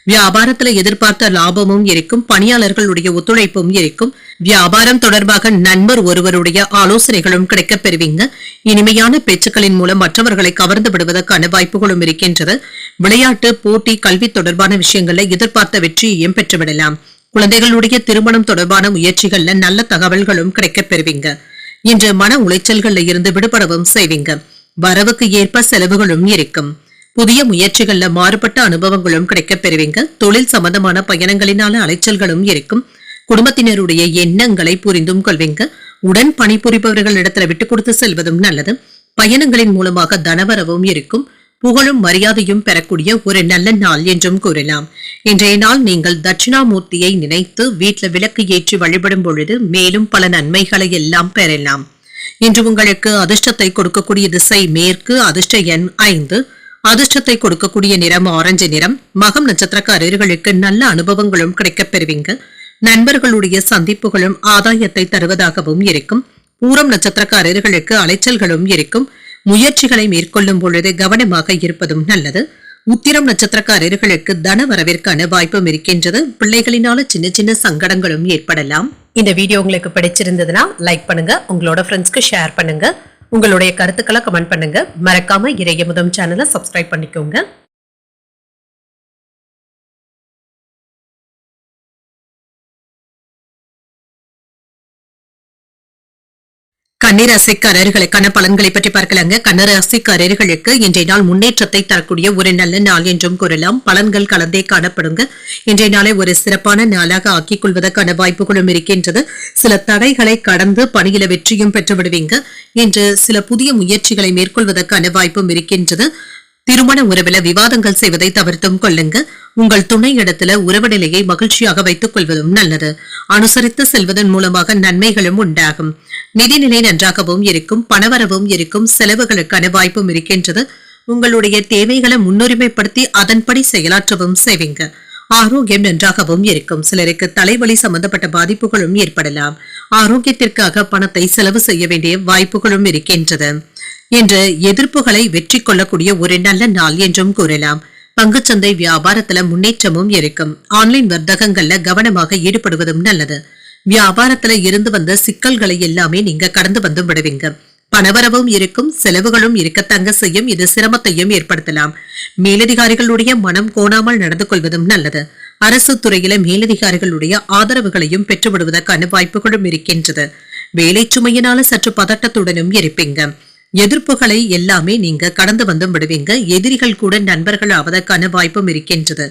வியாபாரத்துல எதிர்பார்த்த லாபமும் இருக்கும், பணியாளர்களுடைய ஒத்துழைப்பும் இருக்கும். வியாபாரம் தொடர்பாக நண்பர் ஒருவருடைய ஆலோசனைகளும் கிடைக்கப் பெறுவீங்க. இனிமையான பேச்சுக்களின் மூலம் மற்றவர்களை கவர்ந்து விடுவதற்கான வாய்ப்புகளும் இருக்கின்றது. விளையாட்டு, போட்டி, கல்வி தொடர்பான விஷயங்கள்ல எதிர்பார்த்த வெற்றியையும் பெற்றுவிடலாம். குழந்தைகளுடைய திருமணம் தொடர்பான முயற்சிகள்ல நல்ல தகவல்களும் கிடைக்கப் பெறுவீங்க. இன்று மன உளைச்சல்கள்ல இருந்து விடுபடவும் செய்வீங்க. வரவுக்கு ஏற்ப செலவுகளும் இருக்கும். புதிய முயற்சிகள்ல மாறுபட்ட அனுபவங்களும் கிடைக்கப் பெறுவீங்க. தொழில் சம்பந்தமான பயணங்களினால அலைச்சல்களும் இருக்கும். குடும்பத்தினருடைய எண்ணங்களை புரிந்தும் கொள்வீங்க. உடன் பணிபுரிபவர்கள் இடத்துல விட்டுக் கொடுத்து செல்வதும் நல்லது. பயணங்களின் மூலமாக தனவரவும் இருக்கும். புகழும் மரியாதையும் பெறக்கூடிய ஒரு நல்ல நாள் என்றும் கூறலாம். இன்றைய நாள் நீங்கள் தட்சிணாமூர்த்தியை நினைத்து வீட்டில் விளக்கு ஏற்றி வழிபடும் பொழுது மேலும் பல நன்மைகளை எல்லாம் பெறலாம். இன்று உங்களுக்கு அதிர்ஷ்டத்தை கொடுக்கக்கூடிய திசை மேற்கு. அதிர்ஷ்ட எண் 5. அதிர்ஷ்டத்தை கொடுக்கக்கூடிய நிறம் ஆரஞ்சு நிறம். மகம் நட்சத்திரக்காரர்களுக்கு நல்ல அனுபவங்களும் கிடைக்கப் பெறுவீங்க. நண்பர்களுடைய சந்திப்புகளும் ஆதாயத்தை தருவதாகவும் இருக்கும். பூரம் நட்சத்திரக்காரர்களுக்கு அலைச்சல்களும் இருக்கும். முயற்சிகளை மேற்கொள்ளும் பொழுது கவனமாக இருப்பதும் நல்லது. உத்திரம் நட்சத்திரக்காரர்களுக்கு தன வரவிற்கான வாய்ப்பும் இருக்கின்றது. பிள்ளைகளினால சின்ன சின்ன சங்கடங்களும் ஏற்படலாம். இந்த வீடியோ உங்களுக்கு பிடிச்சிருந்ததுன்னா லைக் பண்ணுங்க, உங்களோட ஃப்ரெண்ட்ஸ்க்கு ஷேர் பண்ணுங்க, உங்களுடைய கருத்துக்களை கமெண்ட் பண்ணுங்க. மறக்காம இறையமுதம் சேனலை சப்ஸ்கிரைப் பண்ணிக்கோங்க. கன்னிராசிக்காரர்களுக்கான பலன்களை பற்றி பார்க்கலாங்க. கன்னிராசிக்காரர்களுக்கு இன்றைய நாள் முன்னேற்றத்தை தரக்கூடிய ஒரு நல்ல நாள் என்றும் கூறலாம். பலன்கள் கலந்தே காணப்படுங்க. இன்றைய நாளை ஒரு சிறப்பான நாளாக ஆக்கிக் கொள்வதற்கான வாய்ப்புகளும் இருக்கின்றது. சில தடைகளை கடந்து பணியில வெற்றியும் பெற்று விடுவீங்க. இன்று சில புதிய முயற்சிகளை மேற்கொள்வதற்கான வாய்ப்பும் இருக்கின்றது. திருமண உறவில விவாதங்கள் செய்வதை தவிர்த்தும் கொள்ளுங்க. உங்கள் துணை இடத்துல உறவு நிலையை மகிழ்ச்சியாக வைத்துக் கொள்வதும் நல்லது. அனுசரித்து செல்வதன் மூலமாக நன்மைகளும் உண்டாகும். நிதிநிலை நன்றாகவும் இருக்கும். பணவரவும் இருக்கும். செலவுகளுக்கான வாய்ப்பும் இருக்கின்றது. உங்களுடைய தேவைகளை முன்னுரிமைப்படுத்தி அதன்படி செயலாற்றவும் செய்வீங்க. ஆரோக்கியம் நன்றாகவும் இருக்கும். சிலருக்கு தலைவலி சம்பந்தப்பட்ட பாதிப்புகளும் ஏற்படலாம். ஆரோக்கியத்திற்காக பணத்தை செலவு செய்ய வேண்டிய வாய்ப்புகளும் இருக்கின்றது. இன்று எதிர்ப்புகளை வெற்றி கொள்ளக்கூடிய ஒரு நல்ல நாள் என்றும் கூறலாம். பங்குச்சந்தை வியாபாரத்துல முன்னேற்றமும் இருக்கும். ஆன்லைன் வர்த்தகங்கள்ல கவனமாக ஈடுபடுவதும் நல்லது. வியாபாரத்துல இருந்து வந்த சிக்கல்களை எல்லாமே நீங்க கடந்து வந்து விடுவீங்க. பணவரவும் இருக்கும். செலவுகளும் இருக்கத்தங்க செய்யும். இது சிரமத்தையும் ஏற்படுத்தலாம். மேலதிகாரிகளுடைய மனம் கோணாமல் நடந்து கொள்வதும் நல்லது. அரசு துறையில மேலதிகாரிகளுடைய ஆதரவுகளையும் பெற்றுவிடுவதற்கான வாய்ப்புகளும் இருக்கின்றது. வேலை சுமையினால சற்று பதட்டத்துடனும் இருப்பீங்க. எதிர்ப்புகளை எல்லாமே நீங்க கடந்து வந்து விடுவீங்க. எதிரிகள் கூட நண்பர்கள் ஆவதற்கான வாய்ப்பும் இருக்கின்றது.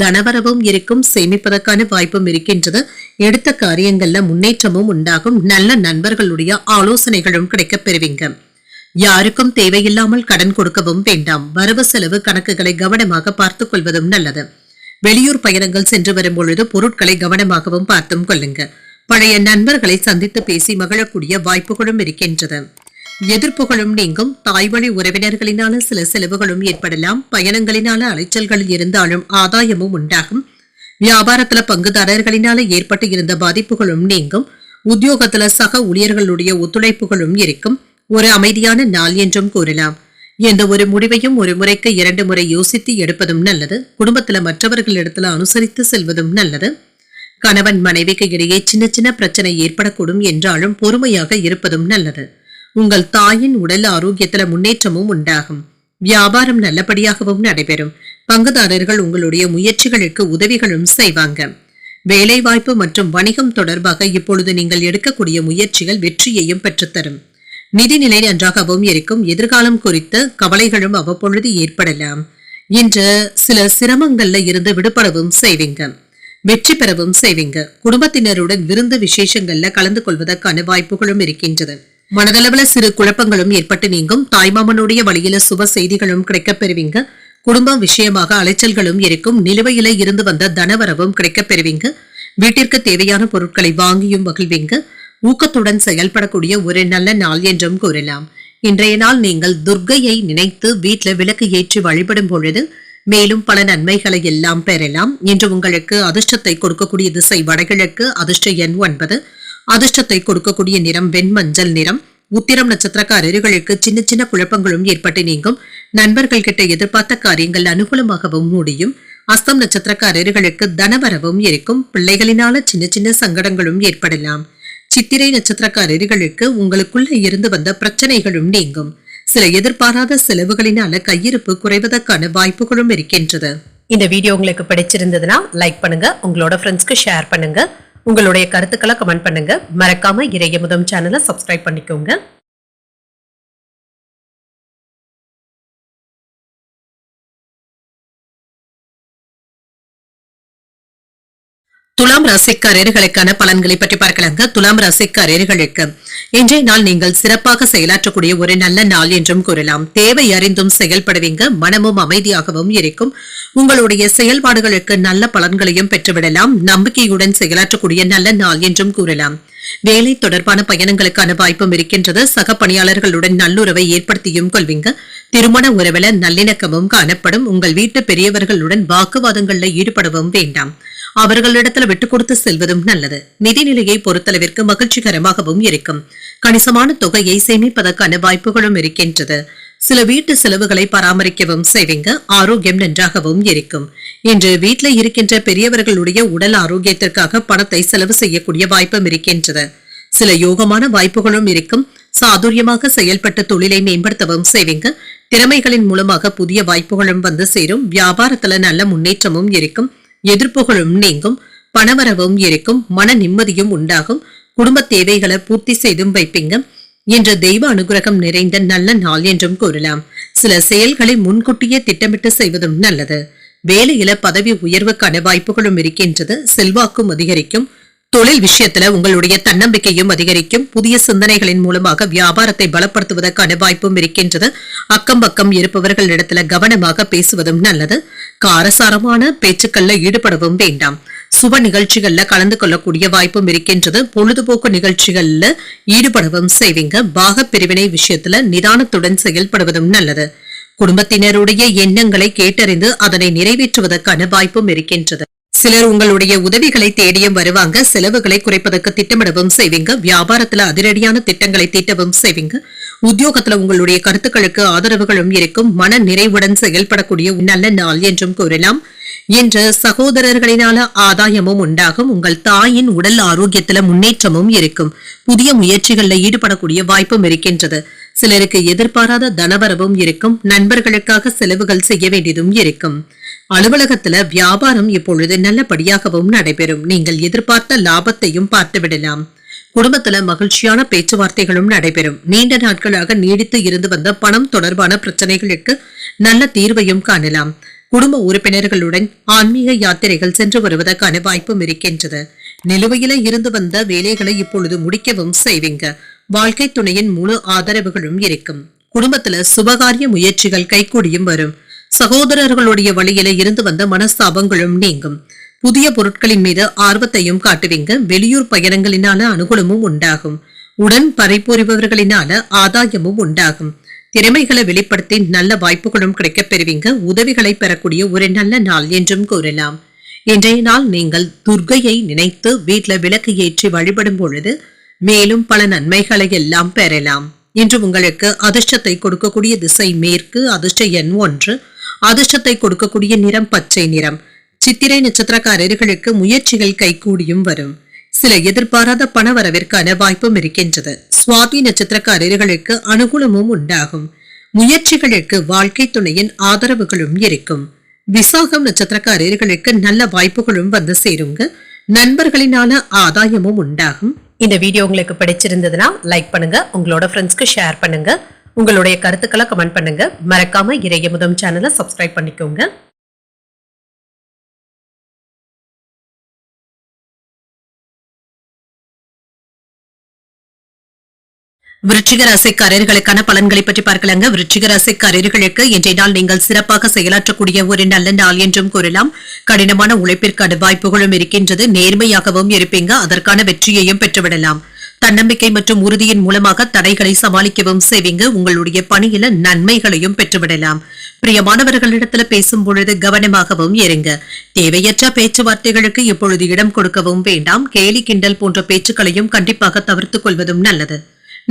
தனவரவும் இருக்கும். சேமிப்பதற்கான வாய்ப்பும் இருக்கின்றது. எடுத்த காரியங்கள்ல முன்னேற்றமும் உண்டாகும். நல்ல நண்பர்களுடைய ஆலோசனைகளும் கிடைக்கப் பெறுவீங்க. யாருக்கும் தேவையில்லாமல் கடன் கொடுக்கவும் வேண்டாம். வரவு செலவு கணக்குகளை கவனமாக பார்த்துக் கொள்வதும் நல்லது. வெளியூர் பயணங்கள் சென்று வரும் பொழுது பொருட்களை கவனமாகவும் பார்த்தும் கொள்ளுங்க. பழைய நண்பர்களை சந்தித்து பேசி மகிழக்கூடிய வாய்ப்புகளும் இருக்கின்றது. எதிர்ப்புகளும் நீங்கும். தாய்வழி உறவினர்களினால சில செலவுகளும் ஏற்படலாம். பயணங்களினால அலைச்சல்கள் இருந்தாலும் ஆதாயமும் உண்டாகும். வியாபாரத்துல பங்குதாரர்களினால ஏற்பட்டு இருந்த பாதிப்புகளும் நீங்கும். உத்தியோகத்துல சக ஊழியர்களுடைய ஒத்துழைப்புகளும் இருக்கும். ஒரு அமைதியான நாள் என்றும் கூறலாம். எந்த ஒரு முடிவையும் ஒரு முறைக்கு 2 முறை யோசித்து எடுப்பதும் நல்லது. குடும்பத்துல மற்றவர்களிடத்துல அனுசரித்து செல்வதும் நல்லது. கணவன் மனைவிக்கு இடையே சின்ன சின்ன பிரச்சனை ஏற்படக்கூடும் என்றாலும் பொறுமையாக இருப்பதும் நல்லது. உங்கள் தாயின் உடல் ஆரோக்கியத்துல முன்னேற்றமும் உண்டாகும். வியாபாரம் நல்லபடியாகவும் நடைபெறும். பங்குதாரர்கள் உங்களுடைய முயற்சிகளுக்கு உதவிகளும் செய்வாங்க. வேலை வாய்ப்பு மற்றும் வணிகம் தொடர்பாக இப்பொழுது நீங்கள் எடுக்கக்கூடிய முயற்சிகள் வெற்றியையும் பெற்றுத்தரும். நிதிநிலை நன்றாகவும் இருக்கும். எதிர்காலம் குறித்த கவலைகளும் அவ்வப்பொழுது ஏற்படலாம். இன்று சில சிரமங்கள்ல இருந்து விடுபடவும் செய்வீங்க. வெற்றி பெறவும் செய்வீங்க. குடும்பத்தினருடன் விருந்து விசேஷங்கள்ல கலந்து கொள்வதற்கான வாய்ப்புகளும் இருக்கின்றது. மனதளவுல சிறு குழப்பங்களும் ஏற்பட்டு நீங்கும். தாய்மாமனுடைய வழியில சுப செய்திகளும் கிடைக்கப் பெறுவீங்க. குடும்பம் விஷயமாக அலைச்சல்களும் இருக்கும். நிலுவையில இருந்து வந்த தனவரவும் கிடைக்கப் பெறுவீங்க. வீட்டிற்கு தேவையான பொருட்களை வாங்கியும் மகிழ்வீங்க. ஊக்கத்துடன் செயல்படக்கூடிய ஒரு நல்ல நாள் என்றும் கூறலாம். இன்றைய நாள் நீங்கள் துர்க்கையை நினைத்து வீட்டில் விளக்கு ஏற்றி வழிபடும் பொழுது மேலும் பல நன்மைகளை எல்லாம் பெறலாம். இன்று உங்களுக்கு அதிர்ஷ்டத்தை கொடுக்கக்கூடிய திசை வடகிழக்கு. அதிர்ஷ்ட எண் 9. அதிர்ஷ்டத்தை கொடுக்கக்கூடிய நிறம் வெண்மஞ்சள் நிறம். உத்திரம் நட்சத்திரக்காரர்களுக்கு சின்ன சின்ன குழப்பங்களும் ஏற்பட்டு நீங்கும். நண்பர்கள் கிட்ட எதிர்பார்த்த காரியங்கள் அனுகூலமாகவும் முடியும். அஸ்தம் நட்சத்திரக்காரர்களுக்கு தனவரவும் இருக்கும். பிள்ளைகளினால சின்ன சின்ன சங்கடங்களும் ஏற்படலாம். சித்திரை நட்சத்திரக்காரர்களுக்கு உங்களுக்குள்ள இருந்து வந்த பிரச்சனைகளும் நீங்கும். சில எதிர்பாராத செலவுகளினால கையிருப்பு குறைவதற்கான வாய்ப்புகளும் இருக்கின்றது. இந்த வீடியோ உங்களுக்கு பிடிச்சிருந்ததுன்னா லைக் பண்ணுங்க, உங்களோட ஃப்ரெண்ட்ஸ்க்கு ஷேர் பண்ணுங்க, உங்களுடைய கருத்துக்களை கமெண்ட் பண்ணுங்க. மறக்காம இறையமுதம் சேனலை சப்ஸ்கிரைப் பண்ணிக்கோங்க. துலாம் ராசிக்காரர்களுக்கான பலன்களை பற்றி பார்க்கலாங்க. துலாம் ராசிக்காரர்களுக்கு இன்றைய நாள் நீங்கள் சிறப்பாக செயலாற்றக்கூடிய ஒரு நல்ல நாள் என்றும் கூறலாம். தேவை அறிந்தும் செயல்படுவீங்க. மனமும் அமைதியாகவும் இருக்கும். உங்களுடைய செயல்பாடுகளுக்கு நல்ல பலன்களையும் பெற்றுவிடலாம். நம்பிக்கையுடன் செயலாற்றக்கூடிய நல்ல நாள் என்றும் கூறலாம். வேலை தொடர்பான பயணங்களுக்கான வாய்ப்பும் இருக்கின்றது. சக பணியாளர்களுடன் நல்லுறவை ஏற்படுத்தியும் கொள்வீங்க. திருமண உறவுல நல்லிணக்கமும் காணப்படும். உங்கள் வீட்டு பெரியவர்களுடன் வாக்குவாதங்கள்ல ஈடுபடவும் வேண்டாம். அவர்களிடத்துல விட்டுக் கொடுத்து செல்வதும் நல்லது. நிதிநிலையை பொறுத்தளவிற்கு மகிழ்ச்சிகரமாகவும் இருக்கும். கணிசமான தொகையை சேமிப்பதற்கான வாய்ப்புகளும் இருக்கின்றது. சில வீட்டு செலவுகளை பராமரிக்கவும் செய்வீங்க. ஆரோக்கியம் நன்றாகவும் இருக்கும். இன்று வீட்டில் இருக்கின்ற பெரியவர்களுடைய உடல் ஆரோக்கியத்திற்காக பணத்தை செலவு செய்யக்கூடிய வாய்ப்பும் இருக்கின்றது. சில யோகமான வாய்ப்புகளும் இருக்கும். சாதுரியமாக செயல்பட்டு தொழிலை மேம்படுத்தவும் செய்வீங்க. திறமைகளின் மூலமாக புதிய வாய்ப்புகளும் வந்து சேரும். வியாபாரத்துல நல்ல முன்னேற்றமும் இருக்கும். எதிர்ப்புகளும் நீங்கும். பணவரவும் இருக்கும். மன நிம்மதியும் உண்டாகும். குடும்ப தேவைகளை பூர்த்தி செய்தும் வைப்பீங்க. இன்று தெய்வ அனுகிரகம் நிறைந்த நல்ல நாள் என்றும் கூறலாம். சில செயல்களை முன்கூட்டியே திட்டமிட்டு செய்வதும் நல்லது. வேலையில பதவி உயர்வுக்கான வாய்ப்புகளும் இருக்கின்றது. செல்வாக்கும் அதிகரிக்கும். தொழில் விஷயத்துல உங்களுடைய தன்னம்பிக்கையும் அதிகரிக்கும். புதிய சிந்தனைகளின் மூலமாக வியாபாரத்தை பலப்படுத்துவதற்கான வாய்ப்பும் இருக்கின்றது. அக்கம் பக்கம் இருப்பவர்களிடத்துல கவனமாக பேசுவதும் நல்லது. காரசாரமான பேச்சுக்கள்ல ஈடுபடவும் வேண்டாம். சுப நிகழ்ச்சிகள்ல கலந்து கொள்ளக்கூடிய வாய்ப்பும் இருக்கின்றது. பொழுதுபோக்கு நிகழ்ச்சிகள்ல ஈடுபடவும் செய்வீங்க. பாக பிரிவினை விஷயத்துல நிதானத்துடன் செயல்படுவதும் நல்லது. குடும்பத்தினருடைய எண்ணங்களை கேட்டறிந்து அதனை நிறைவேற்றுவதற்கான வாய்ப்பும் இருக்கின்றது. சிலர் உங்களுடைய உதவிகளை தேடியும் வருவாங்க. செலவுகளை குறைப்பதற்கு திட்டமிடவும் செய்வீங்க. வியாபாரத்துல அதிரடியான திட்டங்களை தீட்டவும் செய்வீங்க. உத்தியோகத்துல உங்களுடைய கருத்துக்களுக்கு ஆதரவுகளும் இருக்கும். மன நிறைவுடன் செயல்படக்கூடிய நல்ல நாள் என்றும் கூறலாம். இன்று சகோதரர்களினால ஆதாயமும் உண்டாகும். உங்கள் தாயின் உடல் ஆரோக்கியத்துல முன்னேற்றமும் இருக்கும். புதிய முயற்சிகள்ல ஈடுபடக்கூடிய வாய்ப்பும் இருக்கின்றது. சிலருக்கு எதிர்பாராத தனவரவும் இருக்கும். நண்பர்களுக்காக செலவுகள் செய்ய வேண்டியதும் இருக்கும். அலுவலகத்துல வியாபாரம் இப்பொழுது நல்லபடியாகவும் நடைபெறும். நீங்கள் எதிர்பார்த்த லாபத்தையும் பார்த்துவிடலாம். குடும்பத்துல மகிழ்ச்சியான பேச்சுவார்த்தைகளும் நடைபெறும். நீண்ட நாட்களாக நீடித்து இருந்து வந்த பணம் தொடர்பான பிரச்சனைகளுக்கு நல்ல தீர்வையும் காணலாம். குடும்ப உறுப்பினர்களுடன் ஆன்மீக யாத்திரைகள் சென்று வருவதற்கான வாய்ப்பும் இருக்கின்றது. நிலுவையில இருந்து வந்த வேலைகளை இப்பொழுது முடிக்கவும் செய்வீங்க. வாழ்க்கை துணையின் முழு ஆதரவுகளும் இருக்கும். குடும்பத்துல சுபகாரிய முயற்சிகள் கைகூடியும் வரும். சகோதரர்களுடைய வழியில இருந்து வந்த மனஸ்தாபங்களும் நீங்கும். புதிய பொருட்களின் மீது ஆர்வத்தையும் காட்டுவீங்க. வெளியூர் பயணங்களினால அனுகூலமும் உண்டாகும். உடன் பறைபுரிபவர்களினால ஆதாயமும் உண்டாகும். திறமைகளை வெளிப்படுத்தி நல்ல வாய்ப்புகளும் கிடைக்கப் பெறுவீங்க. உதவிகளை பெறக்கூடிய ஒரு நல்ல நாள் என்றும் கூறலாம். இன்றைய நாள் நீங்கள் துர்க்கையை நினைத்து வீட்டுல விளக்கு ஏற்றி வழிபடும் பொழுது மேலும் பல நன்மைகளை எல்லாம் பெறலாம். இன்று உங்களுக்கு அதிர்ஷ்டத்தை கொடுக்கக்கூடிய திசை மேற்கு. அதிர்ஷ்ட எண் 1. அதிர்ஷ்டத்தை கொடுக்கக்கூடிய நிறம் பச்சை நிறம். சித்திரை நட்சத்திரக்காரர்களுக்கு முயற்சிகள் கைகூடியும் வரும். சில எதிர்பாராத பணவரவிற்கான வாய்ப்பும் இருக்கின்றது. சுவாதி நட்சத்திரக்காரர்களுக்கு அனுகூலமும் உண்டாகும். முயற்சிகளுக்கு வாழ்க்கை துணையின் ஆதரவுகளும் இருக்கும். விசாகம் நட்சத்திரக்காரர்களுக்கு நல்ல வாய்ப்புகளும் வந்து சேருங்க. நண்பர்களினால ஆதாயமும் உண்டாகும். இந்த வீடியோ உங்களுக்கு பிடிச்சிருந்ததுன்னா லைக் பண்ணுங்க, உங்களோட ஃப்ரெண்ட்ஸ்க்கு ஷேர் பண்ணுங்க, உங்களுடைய கருத்துக்களை கமெண்ட் பண்ணுங்க. மறக்காம இறையமுதம் சேனலை சப்ஸ்கிரைப் பண்ணிக்கோங்க. விருச்சிக ராசிக்காரர்களுக்கான பலன்களை பற்றி பார்க்கலாங்க. விருச்சிக ராசிக்காரர்களுக்கு இன்றைய நாள் நீங்கள் சிறப்பாக செயலாற்றக்கூடிய ஒரு நல்ல நாள் என்றும் கூறலாம். கடினமான உழைப்பிற்கான வாய்ப்புகளும் இருக்கின்றது. நேர்மையாகவும் இருப்பீங்க. அதற்கான வெற்றியையும் பெற்றுவிடலாம். தன்னம்பிக்கை மற்றும் உறுதியின் மூலமாக தடைகளை சமாளிக்கவும் செய்வீங்க. உங்களுடைய பணியில நன்மைகளையும் பெற்றுவிடலாம். பிரியமானவர்களிடத்துல பேசும் பொழுது கவனமாகவும் இருங்க. தேவையற்ற பேச்சுவார்த்தைகளுக்கு இப்பொழுது இடம் கொடுக்கவும் வேண்டாம். கேலி கிண்டல் போன்ற பேச்சுக்களையும் கண்டிப்பாக தவிர்த்துக் கொள்வதும் நல்லது.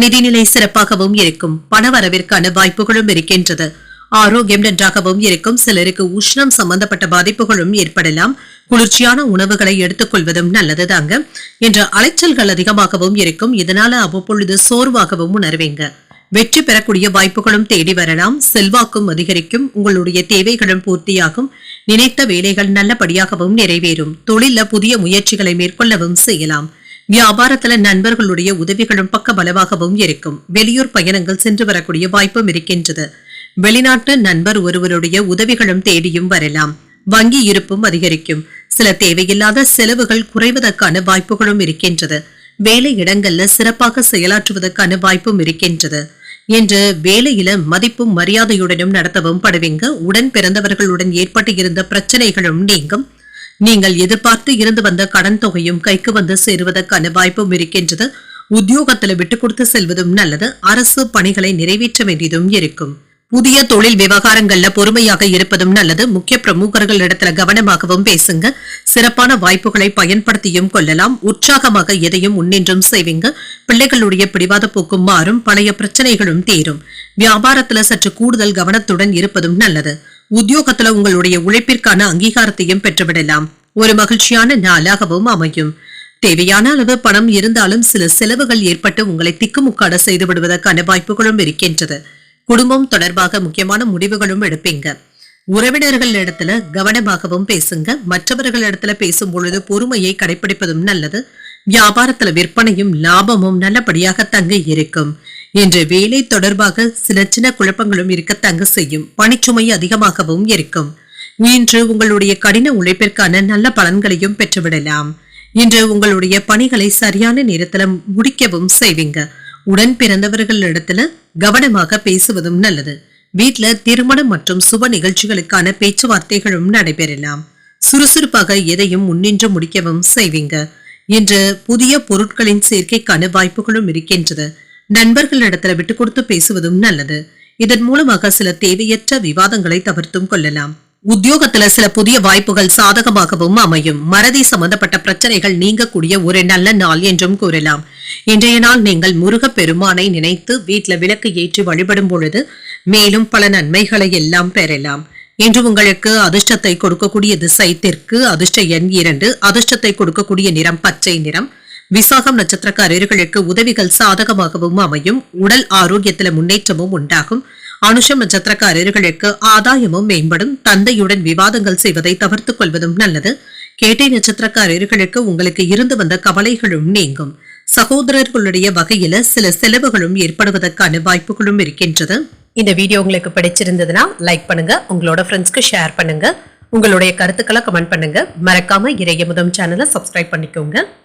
நிதிநிலை சிறப்பாகவும் இருக்கும். பணவரவிற்கான வாய்ப்புகளும் இருக்கின்றது. ஆரோக்கியம் நன்றாகவும் இருக்கும். சிலருக்கு உஷ்ணம் சம்பந்தப்பட்ட பாதிப்புகளும் ஏற்படலாம். குளிர்ச்சியான உணவுகளை எடுத்துக் கொள்வதும் நல்லது தாங்க. என்ற அலைச்சல்கள் அதிகமாகவும் இருக்கும். இதனால அவ்வப்பொழுது சோர்வாகவும் உணர்வீங்க. வெற்றி பெறக்கூடிய வாய்ப்புகளும் தேடி வரலாம். செல்வாக்கும் அதிகரிக்கும். உங்களுடைய தேவைகளும் பூர்த்தியாகும். நினைத்த வேலைகள் நல்லபடியாகவும் நிறைவேறும். தொழில புதிய முயற்சிகளை மேற்கொள்ளவும் செய்யலாம். வியாபாரத்துல நண்பர்களுடைய உதவிகளும் பக்க பலவாகவும் இருக்கும். வெளியூர் பயணங்கள் சென்று வரக்கூடிய வாய்ப்பும் இருக்கின்றது. வெளிநாட்டு நண்பர் ஒருவருடைய உதவிகளும் தேடியும் வரலாம். வங்கி இருப்பும் அதிகரிக்கும். சில தேவையில்லாத செலவுகள் குறைவதற்கான வாய்ப்புகளும் இருக்கின்றது. வேலை இடங்கள்ல சிறப்பாக செயலாற்றுவதற்கான வாய்ப்பும் இருக்கின்றது. என்று வேலையில மதிப்பும் மரியாதையுடனும் நடத்தவும் படுவீங்க. உடன் பிறந்தவர்களுடன் ஏற்பட்டு இருந்த பிரச்சனைகளும் நீங்கும். நீங்கள் எதிர்பார்த்து இருந்து வந்த கடன் தொகையும் கைக்கு வந்து சேருவதற்கான வாய்ப்பும் இருக்கின்றது. உத்தியோகத்துல விட்டு கொடுத்து செல்வதும் நல்லது. அரசு பணிகளை நிறைவேற்ற வேண்டியதும் இருக்கும். புதிய தொழில் விவகாரங்கள்ல பொறுமையாக இருப்பதும் நல்லது. முக்கிய பிரமுகர்கள் இடத்துல கவனமாகவும் பேசுங்க. சிறப்பான வாய்ப்புகளை பயன்படுத்தியும் கொள்ளலாம். உற்சாகமாக எதையும் முன்னின்றும் செய்வீங்க. பிள்ளைகளுடைய பிடிவாத போக்கும் மாறும். பழைய பிரச்சனைகளும் தீரும். வியாபாரத்துல சற்று கூடுதல் கவனத்துடன் இருப்பதும் நல்லது. உத்தியோகத்துல உங்களுடைய உழைப்பிற்கான அங்கீகாரத்தையும் பெற்றுவிடலாம். ஒரு மகிழ்ச்சியான நாளாகவும் அமையும். தேவையான அளவு பணம் இருந்தாலும் சில செலவுகள் ஏற்பட்டு உங்களை திக்குமுக்காட செய்து விடுவதற்கான வாய்ப்புகளும் இருக்கின்றது. குடும்பம் தொடர்பாக முக்கியமான முடிவுகளும் எடுப்பீங்க. உறவினர்கள் இடத்துல கவனமாகவும் பேசுங்க. மற்றவர்கள் இடத்துல பேசும் பொழுது பொறுமையை கடைபிடிப்பதும் நல்லது. வியாபாரத்துல விற்பனையும் லாபமும் நல்லபடியாக தங்க இருக்கும். என்று வேலை தொடர்பாக சில சின்ன குழப்பங்களும் இருக்க தங்க செய்யும். பணிச்சுமை அதிகமாகவும் இருக்கும். இன்று உங்களுடைய கடின உழைப்பிற்கான நல்ல பலன்களையும் பெற்றுவிடலாம். இன்று உங்களுடைய பணிகளை சரியான நேரத்துல முடிக்கவும் செய்வீங்க. உடன் பிறந்தவர்கள் இடத்துல கவனமாக பேசுவதும் நல்லது. வீட்டுல திருமணம் மற்றும் சுப நிகழ்ச்சிகளுக்கான பேச்சுவார்த்தைகளும் நடைபெறலாம். சுறுசுறுப்பாக எதையும் முன்னின்று முடிக்கவும் செய்வீங்க. இன்று புதிய பொருட்களின் சேர்க்கைக்கான வாய்ப்புகளும் இருக்கின்றது. நண்பர்கள் இடத்துல விட்டு கொடுத்து பேசுவதும் நல்லது. இதன் மூலமாக சில தேவையற்ற விவாதங்களை தவிர்த்தும் கொள்ளலாம். உத்தியோகத்துல சில புதிய வாய்ப்புகள் சாதகமாகவும் அமையும். மறதி சம்பந்தப்பட்ட பிரச்சனைகள் நீங்கக்கூடிய ஒரு நல்ல நாள் என்றும் கூறலாம். இன்றைய நாள் நீங்கள் முருகப் பெருமானை நினைத்து வீட்டுல விளக்கு ஏற்றி வழிபடும் பொழுது மேலும் பல நன்மைகளை எல்லாம் பெறலாம். இன்று உங்களுக்கு அதிர்ஷ்டத்தை கொடுக்கக்கூடிய திசை தெற்கு. அதிர்ஷ்ட எண் 2. அதிர்ஷ்டத்தை கொடுக்கக்கூடிய நிறம் பச்சை நிறம். விசாகம் நட்சத்திரக்காரர்களுக்கு உதவிகள் சாதகமாகவும் அமையும். உடல் ஆரோக்கியத்துல முன்னேற்றமும் உண்டாகும். அனுஷம் நட்சத்திரக்காரர்களுக்கு ஆதாயமும் மேம்படும். தந்தையுடன் விவாதங்கள் செய்வதை தவிர்த்துக் கொள்வதும் நல்லது. கேட்டை நட்சத்திரக்காரர்களுக்கு உங்களுக்கு இருந்து வந்த கவலைகளும் நீங்கும். சகோதரர்களுடைய வகையில சில செலவுகளும் ஏற்படுவதற்கான வாய்ப்புகளும் இருக்கின்றது. இந்த வீடியோ உங்களுக்கு பிடிச்சிருந்ததுன்னா லைக் பண்ணுங்க. உங்களோட ஃப்ரெண்ட்ஸ்க்கு ஷேர் பண்ணுங்க. உங்களுடைய கருத்துக்களை கமெண்ட் பண்ணுங்க. மறக்காம இறையமுதம் சேனலை சப்ஸ்கிரைப் பண்ணிக்கோங்க.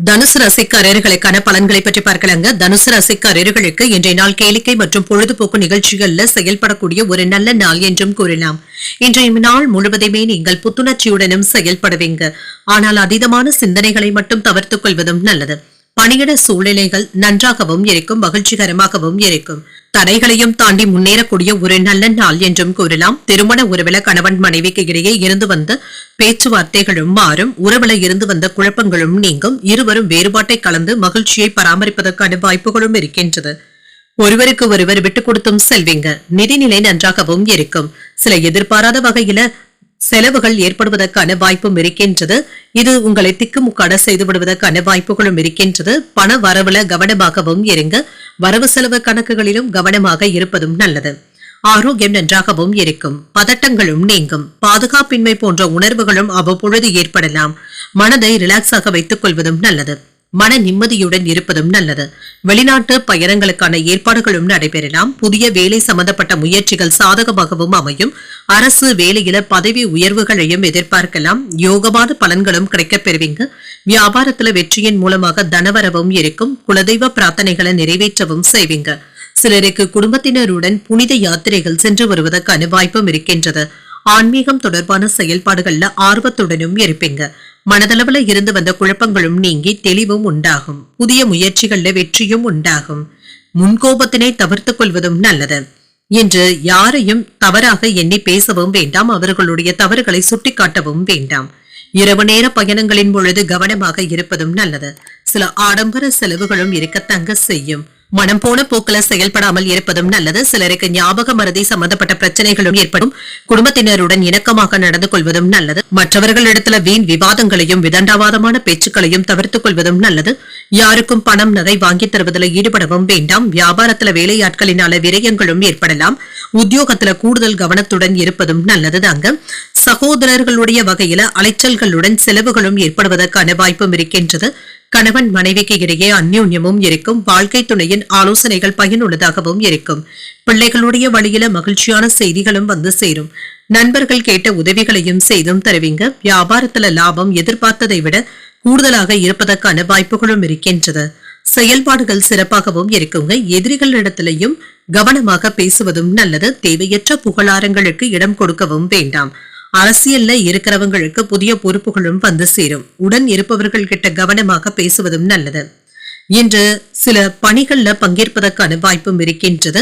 தனுசு ராசிக்காரர்களுக்கான பலன்களை பற்றி பார்க்கலாங்க. தனுசு ராசிக்காரர்களுக்கு இன்றைய நாள் கேளிக்கை மற்றும் பொழுதுபோக்கு நிகழ்ச்சிகள்ல செயல்படக்கூடிய ஒரு நல்ல நாள் என்றும் கூறலாம். இன்றைய நாள் முழுவதுமே நீங்கள் புத்துணர்ச்சியுடனும் செயல்படுவீங்க. ஆனால் அதீதமான சிந்தனைகளை மட்டும் தவிர்த்துக் கொள்வதும் நல்லது. பணியிட சூழ்நிலைகள் நன்றாகவும் இருக்கும். மகிழ்ச்சிகரமாகவும் இருக்கும். தடைகளையும் தாண்டி முன்னேறக்கூடிய ஒரு நல்ல நாள் என்றும் கூறலாம். திருமண உறவுல கணவன் மனைவிக்கு இடையே இருந்து வந்த பேச்சுவார்த்தைகளும் மாறும். உறவுல இருந்து வந்த குழப்பங்களும் நீங்கும். இருவரும் வேறுபாட்டை கலந்து மகிழ்ச்சியை பராமரிப்பதற்கான வாய்ப்புகளும் இருக்கின்றது. ஒருவருக்கு ஒருவர் விட்டுக் கொடுத்தும் செல்வீங்க. நிதிநிலை நன்றாகவும் இருக்கும். சில எதிர்பாராத வகையில செலவுகள் ஏற்படுவதற்கான வாய்ப்பும் இருக்கின்றது. இது உங்களை திக்குமுக்காட செய்து விடுவதற்கான வாய்ப்புகளும் இருக்கின்றது. பண வரவுல கவனமாகவும் இருங்க. வரவு செலவு கணக்குகளிலும் கவனமாக இருப்பதும் நல்லது. ஆரோக்கியம் நன்றாகவும் இருக்கும். பதட்டங்களும் நீங்கும். பாதுகாப்பின்மை போன்ற உணர்வுகளும் அவ்வப்பொழுது ஏற்படலாம். மனதை ரிலாக்ஸாக வைத்துக் கொள்வதும் நல்லது. மன நிம்மதியுடன் இருப்பதும் நல்லது. வெளிநாட்டு பயணங்களுக்கான ஏற்பாடுகளும் நடைபெறலாம். புதிய வேலை சம்பந்தப்பட்ட முயற்சிகள் சாதகமாகவும் அமையும். அரசு வேலையில பதவி உயர்வுகளையும் எதிர்பார்க்கலாம். யோகமான பலன்களும் கிடைக்கப் பெறுவீங்க. வியாபாரத்துல வெற்றியின் மூலமாக தனவரவும் இருக்கும். குலதெய்வ பிரார்த்தனைகளை நிறைவேற்றவும் செய்வீங்க. சிலருக்கு குடும்பத்தினருடன் புனித யாத்திரைகள் சென்று வருவதற்கான வாய்ப்பும் இருக்கின்றது. ஆன்மீகம் தொடர்பான செயல்பாடுகள்ல ஆர்வத்துடனும் இருப்பீங்க. மனதளவுல இருந்து வந்த குழப்பங்களும் நீங்கி தெளிவும் உண்டாகும். புதிய முயற்சிகள்ல வெற்றியும் உண்டாகும். முன்கோபத்தினை தவிர்த்துக் கொள்வதும் நல்லது. என்று யாரையும் தவறாக எண்ணி பேசவும் வேண்டாம். அவர்களுடைய தவறுகளை சுட்டிக்காட்டவும் வேண்டாம். இரவு நேர பயணங்களின் பொழுது கவனமாக இருப்பதும் நல்லது. சில ஆடம்பர செலவுகளும் இருக்க தங்க செய்யும். மனம் போன போக்கில செயல்படாமல் இருப்பதும் நல்லது. சிலருக்கு ஞாபக மறதி சம்பந்தப்பட்ட பிரச்சனைகளும் ஏற்படும். குடும்பத்தினருடன் இணக்கமாக நடந்து கொள்வதும் நல்லது. மற்றவர்களிடத்துல வீண் விவாதங்களையும் விதண்டாவாதமான பேச்சுக்களையும் தவிர்த்துக் கொள்வதும் நல்லது. யாருக்கும் பணம் நகை வாங்கி தருவதில் ஈடுபடவும் வேண்டாம். வியாபாரத்துல வேலையாட்களினால விரயங்களும் ஏற்படலாம். உத்தியோகத்துல கூடுதல் கவனத்துடன் இருப்பதும் நல்லது தாங்க. சகோதரர்களுடைய வகையில அலைச்சல்களுடன் செலவுகளும் ஏற்படுவதற்கான வாய்ப்பும் இருக்கின்றது. கணவன் மனைவிக்கு இடையே அந்யோன்யமும் இருக்கும். வாழ்க்கை துணையின் ஆலோசனைகள் பயனுள்ளதாகவும் இருக்கும். பிள்ளைகளுடைய வழியில மகிழ்ச்சியான செய்திகளும் வந்து சேரும். நண்பர்கள் கேட்ட உதவிகளையும் செய்தும் தருவீங்க. வியாபாரத்துல லாபம் எதிர்பார்த்ததை விட கூடுதலாக இருப்பதற்கான வாய்ப்புகளும் இருக்கின்றது. செயல்பாடுகள் சிறப்பாகவும் இருக்குங்க. எதிரிகளிடத்திலையும் கவனமாக பேசுவதும் நல்லது. தேவையற்ற புகழாரங்களுக்கு இடம் கொடுக்கவும் வேண்டாம். அரசியல்ல இருக்கிறவங்களுக்கு புதிய பொறுப்புகளும் வந்து சேரும். உடன் இருப்பவர்கள் கிட்ட கவனமாக பேசுவதும் நல்லது. இன்று சில பணிகள்ல பங்கேற்பதற்கான வாய்ப்பும் இருக்கின்றது.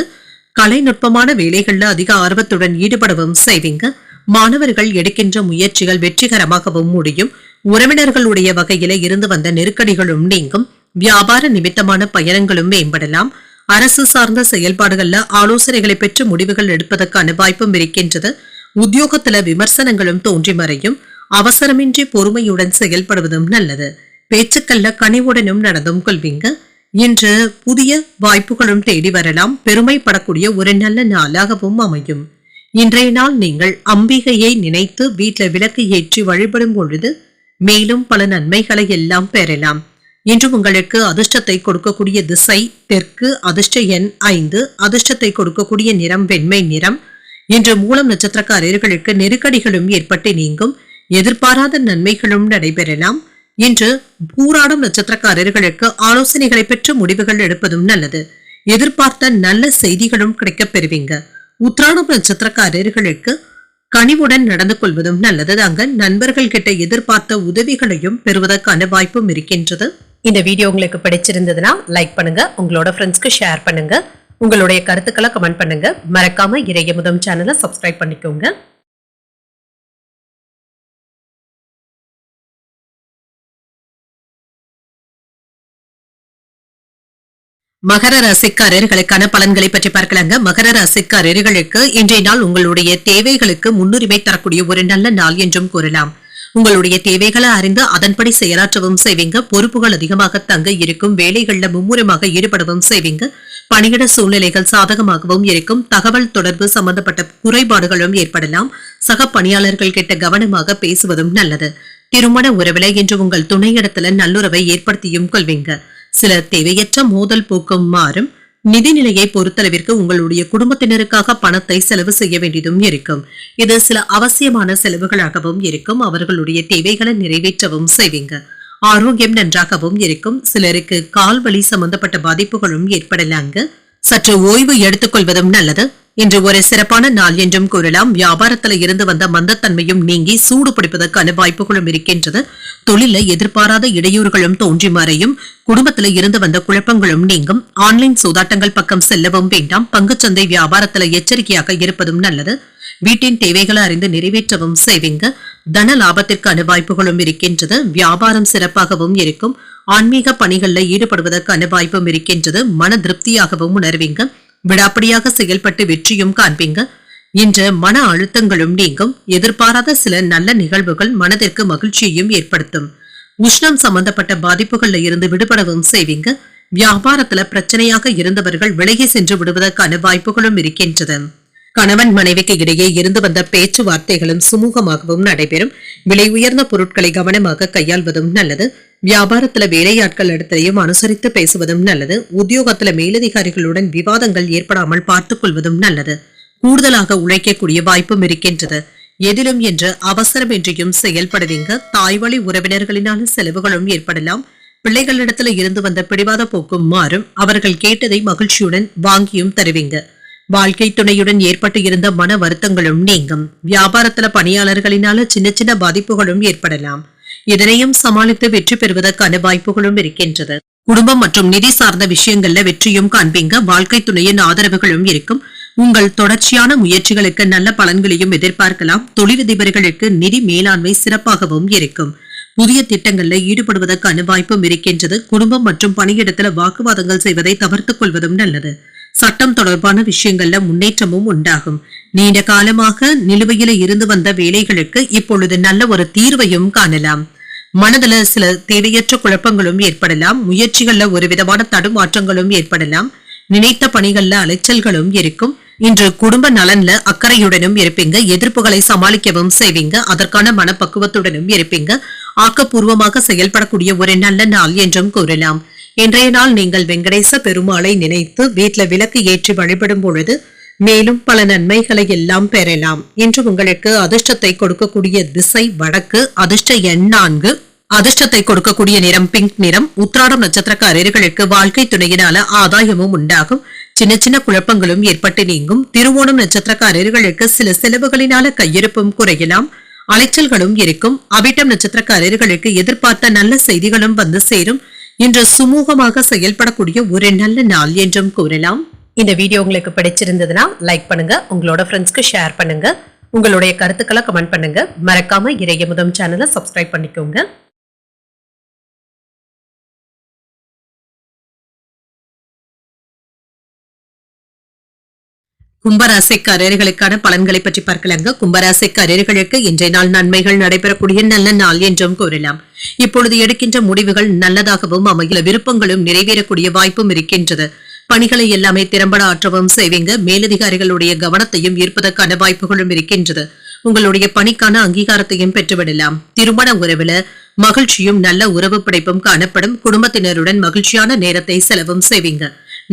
கலைநுட்பமான வேலைகள்ல அதிக ஆர்வத்துடன் ஈடுபடவும் செய்வீங்க. மாணவர்கள் எடுக்கின்ற முயற்சிகள் வெற்றிகரமாகவும் முடியும். உறவினர்களுடைய வகையில இருந்து வந்த நெருக்கடிகளும் நீங்கும். வியாபார நிமித்தமான பயணங்களும் மேம்படலாம். அரசு சார்ந்த செயல்பாடுகள்ல ஆலோசனைகளை பெற்று முடிவுகள் எடுப்பதற்கான வாய்ப்பும் இருக்கின்றது. உத்தியோகத்துல விமர்சனங்களும் தோன்றி மறையும். அவசரமின்றி பொறுமையுடன் செயல்படுவதும் நல்லது. பேச்சுக்கள்ல கனிவுடனும் நடந்தும் கொள்வீங்க. இன்று புதிய வாய்ப்புகளும் தேடி வரலாம். பெருமைப்படக்கூடிய ஒரு நல்ல நாளாகவும் அமையும். இன்றைய நாள் நீங்கள் அம்பிகையை நினைத்து வீட்டுல விளக்கு ஏற்றி வழிபடும் பொழுது மேலும் பல நன்மைகளை எல்லாம் பெறலாம். இன்று உங்களுக்கு அதிர்ஷ்டத்தை கொடுக்கக்கூடிய திசை தெற்கு. அதிர்ஷ்ட எண் 5. அதிர்ஷ்டத்தை கொடுக்கக்கூடிய நிறம் வெண்மை நிறம். இன்று மூலம் நட்சத்திரக்காரர்களுக்கு நெருக்கடிகளும் ஏற்பட்டு நீங்கும். எதிர்பாராத நன்மைகளும் நடைபெறலாம். இன்று பூராடம் நட்சத்திரக்காரர்களுக்கு ஆலோசனைகளை பெற்று முடிவுகள் எடுப்பதும் நல்லது. எதிர்பார்த்த நல்ல செய்திகளும் கிடைக்கப் பெறுவீங்க. உத்திராடம் நட்சத்திரக்காரர்களுக்கு கனிவுடன் நடந்து கொள்வதும் நல்லது தாங்க. நண்பர்கள் கிட்ட எதிர்பார்த்த உதவிகளையும் பெறுவதற்கான வாய்ப்பும் இருக்கின்றது. இந்த வீடியோ உங்களுக்கு பிடிச்சிருந்ததுன்னா லைக் பண்ணுங்க. உங்களோட ஃப்ரெண்ட்ஸ்க்கு ஷேர் பண்ணுங்க. உங்களுடைய கருத்துக்களை கமெண்ட் பண்ணுங்க. மறக்காம இறையமுதம் சேனலை சப்ஸ்கிரைப் பண்ணிக்கோங்க. மகர ராசிக்காரர்களுக்கான பலன்களை பற்றி பார்க்கலாங்க. மகர ராசிக்காரர்களுக்கு இன்றைய நாள் உங்களுடைய தேவைகளுக்கு முன்னுரிமை தரக்கூடிய ஒரு நல்ல நாள் என்றும் கூறலாம். உங்களுடைய தேவைகளை அறிந்து அதன்படி செயலாற்றவும் செய்வீங்க. பொறுப்புகள் அதிகமாக தங்க இருக்கும். வேலைகள்ல மும்முரமாக ஈடுபடவும் செய்வீங்க. பணியிட சூழ்நிலைகள் சாதகமாகவும் இருக்கும். தகவல் தொடர்பு சம்பந்தப்பட்ட குறைபாடுகளும் ஏற்படலாம். சக பணியாளர்கள் கிட்ட கவனமாக பேசுவதும் நல்லது. திருமண உறவில இன்று உங்கள் துணையிடத்துல நல்லுறவை ஏற்படுத்தியும் கொள்வீங்க. சில தேவையற்ற மோதல் போக்கும் மாறும். நிதிநிலையை பொறுத்தளவிற்கு உங்களுடைய குடும்பத்தினருக்காக பணத்தை செலவு செய்ய வேண்டியதும் இருக்கும். இது சில அவசியமான செலவுகளாகவும் இருக்கும். அவர்களுடைய தேவைகளை நிறைவேற்றவும் செய்வீங்க. ஆரோக்கியம் நன்றாகவும் இருக்கும். சிலருக்கு கால் வலி சம்பந்தப்பட்ட பாதிப்புகளும் ஏற்படலாங்க. சற்று ஓய்வு எடுத்துக் கொள்வதும் நல்லது. இன்று ஒரு சிறப்பான நாள் என்றும் கூறலாம். வியாபாரத்துல இருந்து வந்த மந்தத்தன்மையும் நீங்கி சூடு பிடிப்பதற்கான வாய்ப்புகளும் இருக்கின்றது. தொழில எதிர்பாராத இடையூறுகளும் தோன்றி மறையும். குடும்பத்துல இருந்து வந்த குழப்பங்களும் நீங்கும். ஆன்லைன் சூதாட்டங்கள் பக்கம் செல்லவும் வேண்டாம். பங்குச்சந்தை வியாபாரத்துல எச்சரிக்கையாக இருப்பதும் நல்லது. வீட்டின் தேவைகளை அறிந்து நிறைவேற்றவும் செய்வீங்க. தன லாபத்திற்கான வாய்ப்புகளும் இருக்கின்றது. வியாபாரம் சிறப்பாகவும் இருக்கும். ஆன்மீக பணிகள்ல ஈடுபடுவதற்கான வாய்ப்பும் இருக்கின்றது. மன திருப்தியாகவும் உணர்வீங்க. விடாப்படியாக செயல்பட்டு வெற்றியும் காண்பீங்க. இன்று மன அழுத்தங்களும் நீங்கும். எதிர்பாராத சில நல்ல நிகழ்வுகள் மனதிற்கு மகிழ்ச்சியையும் ஏற்படுத்தும். உஷ்ணம் சம்பந்தப்பட்ட பாதிப்புகள்ல இருந்து விடுபடவும் செய்வீங்க. வியாபாரத்துல பிரச்சனையாக இருந்தவர்கள் விலகி சென்று விடுவதற்கான வாய்ப்புகளும் இருக்கின்றது. கணவன் மனைவிக்கு இடையே இருந்து வந்த பேச்சுவார்த்தைகளும் சுமூகமாகவும் நடைபெறும். விலை உயர்ந்த பொருட்களை கவனமாக கையாள்வதும் நல்லது. வியாபாரத்துல வேலையாட்கள் இடத்திலையும் அனுசரித்து பேசுவதும் நல்லது. உத்தியோகத்துல மேலதிகாரிகளுடன் விவாதங்கள் ஏற்படாமல் பார்த்துக் கொள்வதும் நல்லது. கூடுதலாக உழைக்கக்கூடிய வாய்ப்பும் இருக்கின்றது. எதிலும் என்று அவசரமின்றியும் செயல்படுவீங்க. தாய்வழி உறவினர்களினால செலவுகளும் ஏற்படலாம். பிள்ளைகளிடத்துல இருந்து வந்த பிடிவாத போக்கும் மாறும். அவர்கள் கேட்டதை மகிழ்ச்சியுடன் வாங்கியும் தருவீங்க. வாழ்க்கை துணையுடன் ஏற்பட்டு இருந்த மன வருத்தங்களும் நீங்கும். வியாபாரத்துல பணியாளர்களினால சின்ன சின்ன பாதிப்புகளும் ஏற்படலாம். இதனையும் சமாளித்து வெற்றி பெறுவதற்கான வாய்ப்புகளும் இருக்கின்றது. குடும்பம் மற்றும் நிதி சார்ந்த விஷயங்கள்ல வெற்றியும் காண்பீங்க. வாழ்க்கை துணையின் ஆதரவுகளும் இருக்கும். உங்கள் தொடர்ச்சியான முயற்சிகளுக்கு நல்ல பலன்களையும் எதிர்பார்க்கலாம். தொழிலதிபர்களுக்கு நிதி மேலாண்மை சிறப்பாகவும் இருக்கும். புதிய திட்டங்கள்ல ஈடுபடுவதற்கான வாய்ப்பும் இருக்கின்றது. குடும்பம் மற்றும் பணியிடத்துல வாக்குவாதங்கள் செய்வதை தவிர்த்துக் கொள்வதும் நல்லது. சட்டம் தொடர்பான விஷயங்கள்ல முன்னேற்றமும் உண்டாகும். நீண்ட காலமாக நிலுவையில இருந்து வந்த வேலைகளுக்கு இப்பொழுது நல்ல ஒரு தீர்வையும் காணலாம். மனதுல சில தேவையற்ற குழப்பங்களும் ஏற்படலாம். முயற்சிகள்ல ஒரு விதமான தடுமாற்றங்களும் ஏற்படலாம். நினைத்த பணிகள்ல அலைச்சல்களும் இருக்கும். இன்று குடும்ப நலன்ல அக்கறையுடனும் இருப்பீங்க. எதிர்ப்புகளை சமாளிக்கவும் செய்வீங்க. அதற்கான மனப்பக்குவத்துடனும் இருப்பீங்க. ஆக்கப்பூர்வமாக செயல்படக்கூடிய ஒரு நல்ல நாள் என்றும் கூறலாம். இன்றைய நாள் நீங்கள் வெங்கடேச பெருமாளை நினைத்து வீட்டுல விளக்கு ஏற்றி வழிபடும் பொழுது மேலும் பல நன்மைகளை எல்லாம் பெறலாம். இன்று உங்களுக்கு அதிர்ஷ்டத்தை கொடுக்கக்கூடிய திசை வடக்கு. அதிர்ஷ்ட எண் 4. அதிர்ஷ்டத்தை கொடுக்கக்கூடிய நிறம் பிங்க் நிறம். உத்திராடம் நட்சத்திரக்காரர்களுக்கு வாழ்க்கை துணையினால ஆதாயமும் உண்டாகும். சின்ன சின்ன குழப்பங்களும் ஏற்பட்டு நீங்கும். திருவோணம் நட்சத்திரக்காரர்களுக்கு சில செலவுகளினால கையிருப்பும் குறையலாம். அலைச்சல்களும் இருக்கும். அவிட்டம் நட்சத்திரக்காரர்களுக்கு எதிர்பார்த்த நல்ல செய்திகளும் வந்து சேரும். இன்று சுமூகமாக செயல்படக்கூடிய ஒரு நல்ல நாள் என்றும் கூறலாம். இந்த வீடியோ உங்களுக்கு பிடிச்சிருந்ததுன்னா லைக் பண்ணுங்க. உங்களோட ஃப்ரெண்ட்ஸ்க்கு ஷேர் பண்ணுங்க. உங்களுடைய கருத்துக்களை கமெண்ட் பண்ணுங்க. மறக்காம இறையமுதம் சேனலை சப்ஸ்கிரைப் பண்ணிக்கோங்க. கும்பராசிக்காரர்களுக்கான பலன்களை பற்றி பார்க்கலாங்க. கும்பராசிக்காரர்களுக்கு இன்றைய நாள் நன்மைகள் நடைபெறக்கூடிய நல்ல நாள் என்றும் கூறலாம். இப்பொழுது எடுக்கின்ற முடிவுகள் நல்லதாகவும் அமைய விருப்பங்களும் நிறைவேறக்கூடிய வாய்ப்பும் இருக்கின்றது. பணிகளை எல்லாமே திறம்பட ஆற்றவும் செய்வீங்க. மேலதிகாரிகளுடைய கவனத்தையும் ஈர்ப்பதற்கான வாய்ப்புகளும் இருக்கின்றது. உங்களுடைய பணிக்கான அங்கீகாரத்தையும் பெற்றுவிடலாம். திருமண உறவுல மகிழ்ச்சியும் நல்ல உறவு பிடிப்பும் காணப்படும். குடும்பத்தினருடன் மகிழ்ச்சியான நேரத்தை செலவும் செய்வீங்க.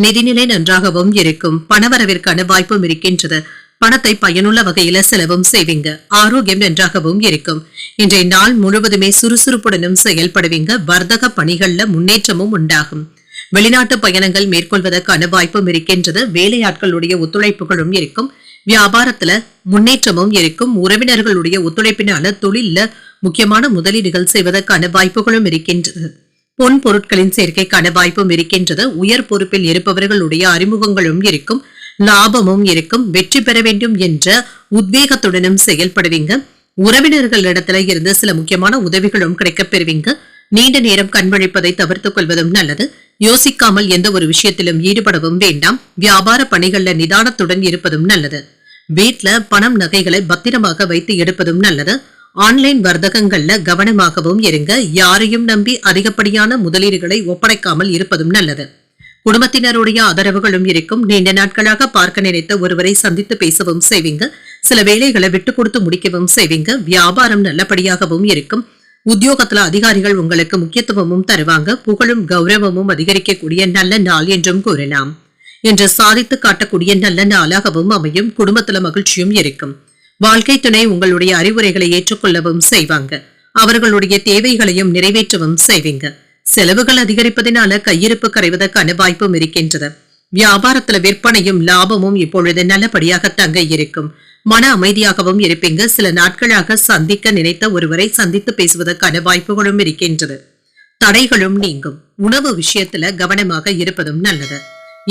நிதிநிலை நன்றாகவும் இருக்கும். பணவரவிற்கான வாய்ப்பும் இருக்கின்றது. பணத்தை பயனுள்ள வகையில செலவும் செய்வீங்க. ஆரோக்கியம் நன்றாகவும் இருக்கும். இன்றைய நாள் முழுவதுமே சுறுசுறுப்புடனும் செயல்படுவீங்க. வர்த்தக பணிகள்ல முன்னேற்றமும் உண்டாகும். வெளிநாட்டு பயணங்கள் மேற்கொள்வதற்கான வாய்ப்பும் இருக்கின்றது. வேலையாட்களுடைய ஒத்துழைப்புகளும் இருக்கும். வியாபாரத்துல முன்னேற்றமும் இருக்கும். உறவினர்களுடைய ஒத்துழைப்பினால தொழில முக்கியமான முதலீடுகள் செய்வதற்கான வாய்ப்புகளும் இருக்கின்றது. பொன் பொருட்களின் சேர்க்கைக்கான வாய்ப்பும் இருக்கின்றது. உயர் பொறுப்பில் இருப்பவர்களுடைய அறிமுகங்களும் இருக்கும். லாபமும் இருக்கும். வெற்றி பெற வேண்டும் என்ற உத்வேகத்துடனும் செயல்படுவீங்க. உறவினர்களிடத்துல இருந்து சில முக்கியமான உதவிகளும் கிடைக்கப் பெறுவீங்க. நீண்ட நேரம் கண்வழிப்பதை தவிர்த்துக் கொள்வதும் நல்லது. யோசிக்காமல் எந்த ஒரு விஷயத்திலும் ஈடுபடவும் வேண்டாம். வியாபார பணிகள்ல நிதானத்துடன் இருப்பதும் நல்லது. வீட்டுல பணம் நகைகளை பத்திரமாக வைத்து எடுப்பதும் நல்லது. ஆன்லைன் வர்த்தகங்கள்ல கவனமாகவும் இருங்க. யாரையும் நம்பி அதிகப்படியான முதலீடுகளை ஒப்படைக்காமல் இருப்பதும் நல்லது. குடும்பத்தினருடைய ஆதரவுகளும் இருக்கும். நீண்ட நாட்களாக பார்க்க நினைத்த ஒருவரை சந்தித்து பேசவும் செய்வீங்க. சில வேலைகளை விட்டு கொடுத்து முடிக்கவும் செய்வீங்க. வியாபாரம் நல்லபடியாகவும் இருக்கும். உத்தியோகத்துல அதிகாரிகள் உங்களுக்கு முக்கியத்துவமும் தருவாங்க. புகழும் கௌரவமும் அதிகரிக்கக்கூடிய நல்ல நாள் என்றும் கூறலாம். என்று சாதித்து காட்டக்கூடிய நல்ல நாளாகவும் அமையும். குடும்பத்துல மகிழ்ச்சியும் இருக்கும். வாழ்க்கை துணை உங்களுடைய அறிவுரைகளை ஏற்றுக்கொள்ளவும் செய்வாங்க. அவர்களுடைய தேவைகளையும் நிறைவேற்றவும் செய்வீங்க. செலவுகள் அதிகரிப்பதனால கையிருப்பு கரைவதற்கான வாய்ப்பும் இருக்கின்றது. வியாபாரத்துல விற்பனையும் லாபமும் இப்பொழுது நல்லபடியாக தங்க இருக்கும். மன அமைதியாகவும் இருப்பீங்க. சில நாட்களாக சந்திக்க நினைத்த ஒருவரை சந்தித்து பேசுவதற்கான வாய்ப்புகளும் இருக்கின்றது. தடைகளும் நீங்கும். உணவு விஷயத்துல கவனமாக இருப்பதும் நல்லது.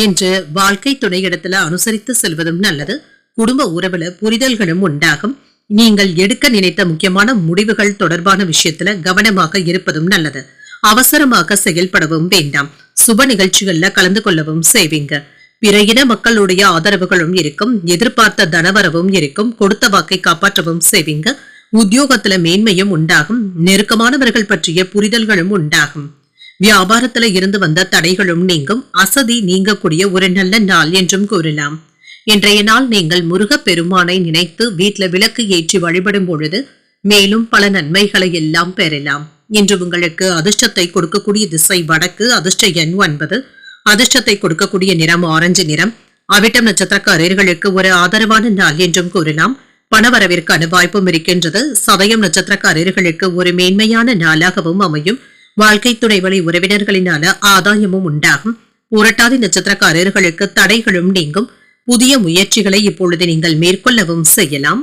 என்று வாழ்க்கை துணையிடத்துல அனுசரித்து செல்வதும் நல்லது. குடும்ப உறவுல புரிதல்களும் உண்டாகும். நீங்கள் எடுக்க நினைத்த முக்கியமான முடிவுகள் தொடர்பான விஷயத்துல கவனமாக இருப்பதும் நல்லது. அவசரமாக செயல்படவும் வேண்டாம். சுப நிகழ்ச்சிகள்ல கலந்து கொள்ளவும் செய்வீங்க. பிற இன மக்களுடைய ஆதரவுகளும் இருக்கும். எதிர்பார்த்த தனவரவும் இருக்கும். கொடுத்த வாக்கை காப்பாற்றவும் செய்வீங்க. உத்தியோகத்துல மேன்மையும் உண்டாகும். நெருக்கமானவர்கள் பற்றிய புரிதல்களும் உண்டாகும். வியாபாரத்துல இருந்து வந்த தடைகளும் நீங்கும். அசதி நீங்கக்கூடிய ஒரு நல்ல நாள் என்றும் கூறலாம். இன்றைய நாள் நீங்கள் முருகப் பெருமானை நினைத்து வீட்டுல விளக்கு ஏற்றி வழிபடும் பொழுது மேலும் பல நன்மைகளை எல்லாம் பெறலாம். இன்று உங்களுக்கு அதிர்ஷ்டத்தை கொடுக்கக்கூடிய திசை வடக்கு. அதிர்ஷ்ட எண் 9. அதிர்ஷ்டத்தை கொடுக்கக்கூடிய நிறம் ஆரஞ்சு நிறம். அவிட்டம் நட்சத்திரக்காரர்களுக்கு ஒரு ஆதரவான நாள் என்றும் கூறலாம். பணவரவிற்கான வாய்ப்பும் இருக்கின்றது. சதயம் நட்சத்திரக்காரர்களுக்கு ஒரு மேன்மையான நாளாகவும் அமையும். வாழ்க்கை துணை வழி உறவினர்களினால ஆதாயமும் உண்டாகும். புரட்டாதி நட்சத்திரக்காரர்களுக்கு தடைகளும் நீங்கும். புதிய முயற்சிகளை இப்பொழுது நீங்கள் மேற்கொள்ளவும் செய்யலாம்.